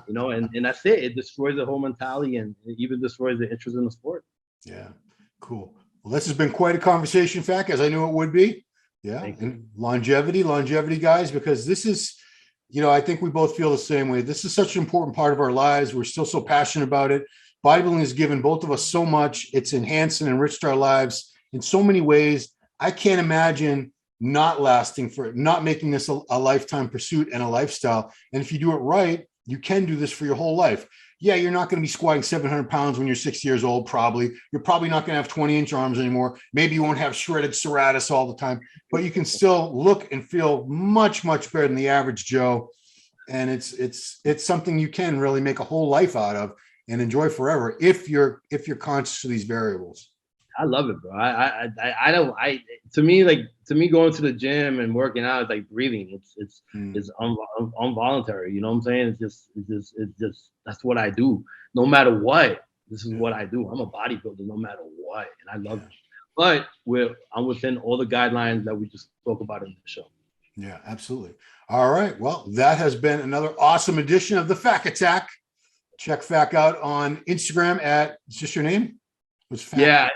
And that's it. It destroys the whole mentality, and it even destroys the interest in the sport. Yeah, cool. Well, this has been quite a conversation, Fak, as I knew it would be. Yeah, and longevity, guys, because this is, I think we both feel the same way. This is such an important part of our lives. We're still so passionate about it. Bodybuilding has given both of us so much. It's enhanced and enriched our lives in so many ways. I can't imagine not making this a lifetime pursuit and a lifestyle. And if you do it right, you can do this for your whole life. Yeah, you're not going to be squatting 700 pounds when you're 60 years old, probably. You're probably not going to have 20-inch arms anymore. Maybe you won't have shredded serratus all the time, but you can still look and feel much, much better than the average Joe. And it's something you can really make a whole life out of and enjoy forever if you're conscious of these variables. I love it, bro. To me, going to the gym and working out is like breathing. It's involuntary. You know what I'm saying? It's just that's what I do. No matter what, this is what I do. I'm a bodybuilder no matter what, and I love it. But I'm within all the guidelines that we just spoke about in the show. Yeah, absolutely. All right. Well, that has been another awesome edition of the Fak Attack. Check Fak out on Instagram at, is this your name? Yeah,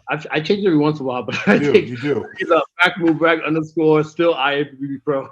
I change it every once in a while, but you do. It's a FakMoveBack_ still IFBB Pro.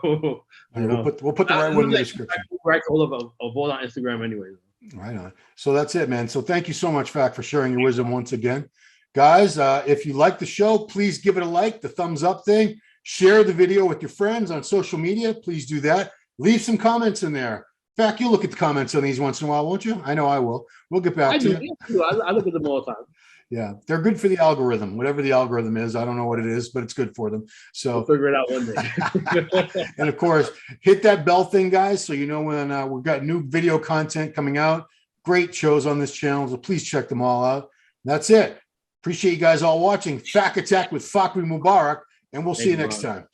We'll put the right one in the description. Hold of all on Instagram anyway. Right on. So that's it, man. So thank you so much, Fak, for sharing your wisdom once again. Guys, if you like the show, please give it a like, the thumbs up thing. Share the video with your friends on social media. Please do that. Leave some comments in there. Fak, you'll look at the comments on these once in a while, won't you? I know I will. We'll get back to you. I look at them all the time. Yeah, they're good for the algorithm, whatever the algorithm is. I don't know what it is, but it's good for them. So we'll figure it out one day. And of course, hit that bell thing, guys, so you know when we've got new video content coming out. Great shows on this channel, so please check them all out. That's it. Appreciate you guys all watching Fak Attack with Fakhri Mubarak, and we'll see you next time.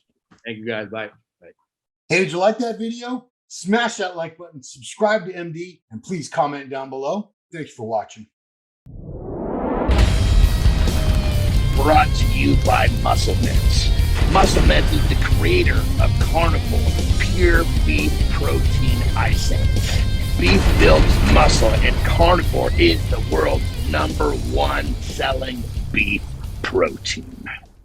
Thank you, guys. Bye. Hey, did you like that video? Smash that like button, subscribe to MD, and please comment down below. Thanks for watching. Brought to you by Musclemeds. Musclemeds is the creator of Carnivore Pure Beef Protein Isolate. Beef builds muscle, and Carnivore is the world's #1 selling beef protein.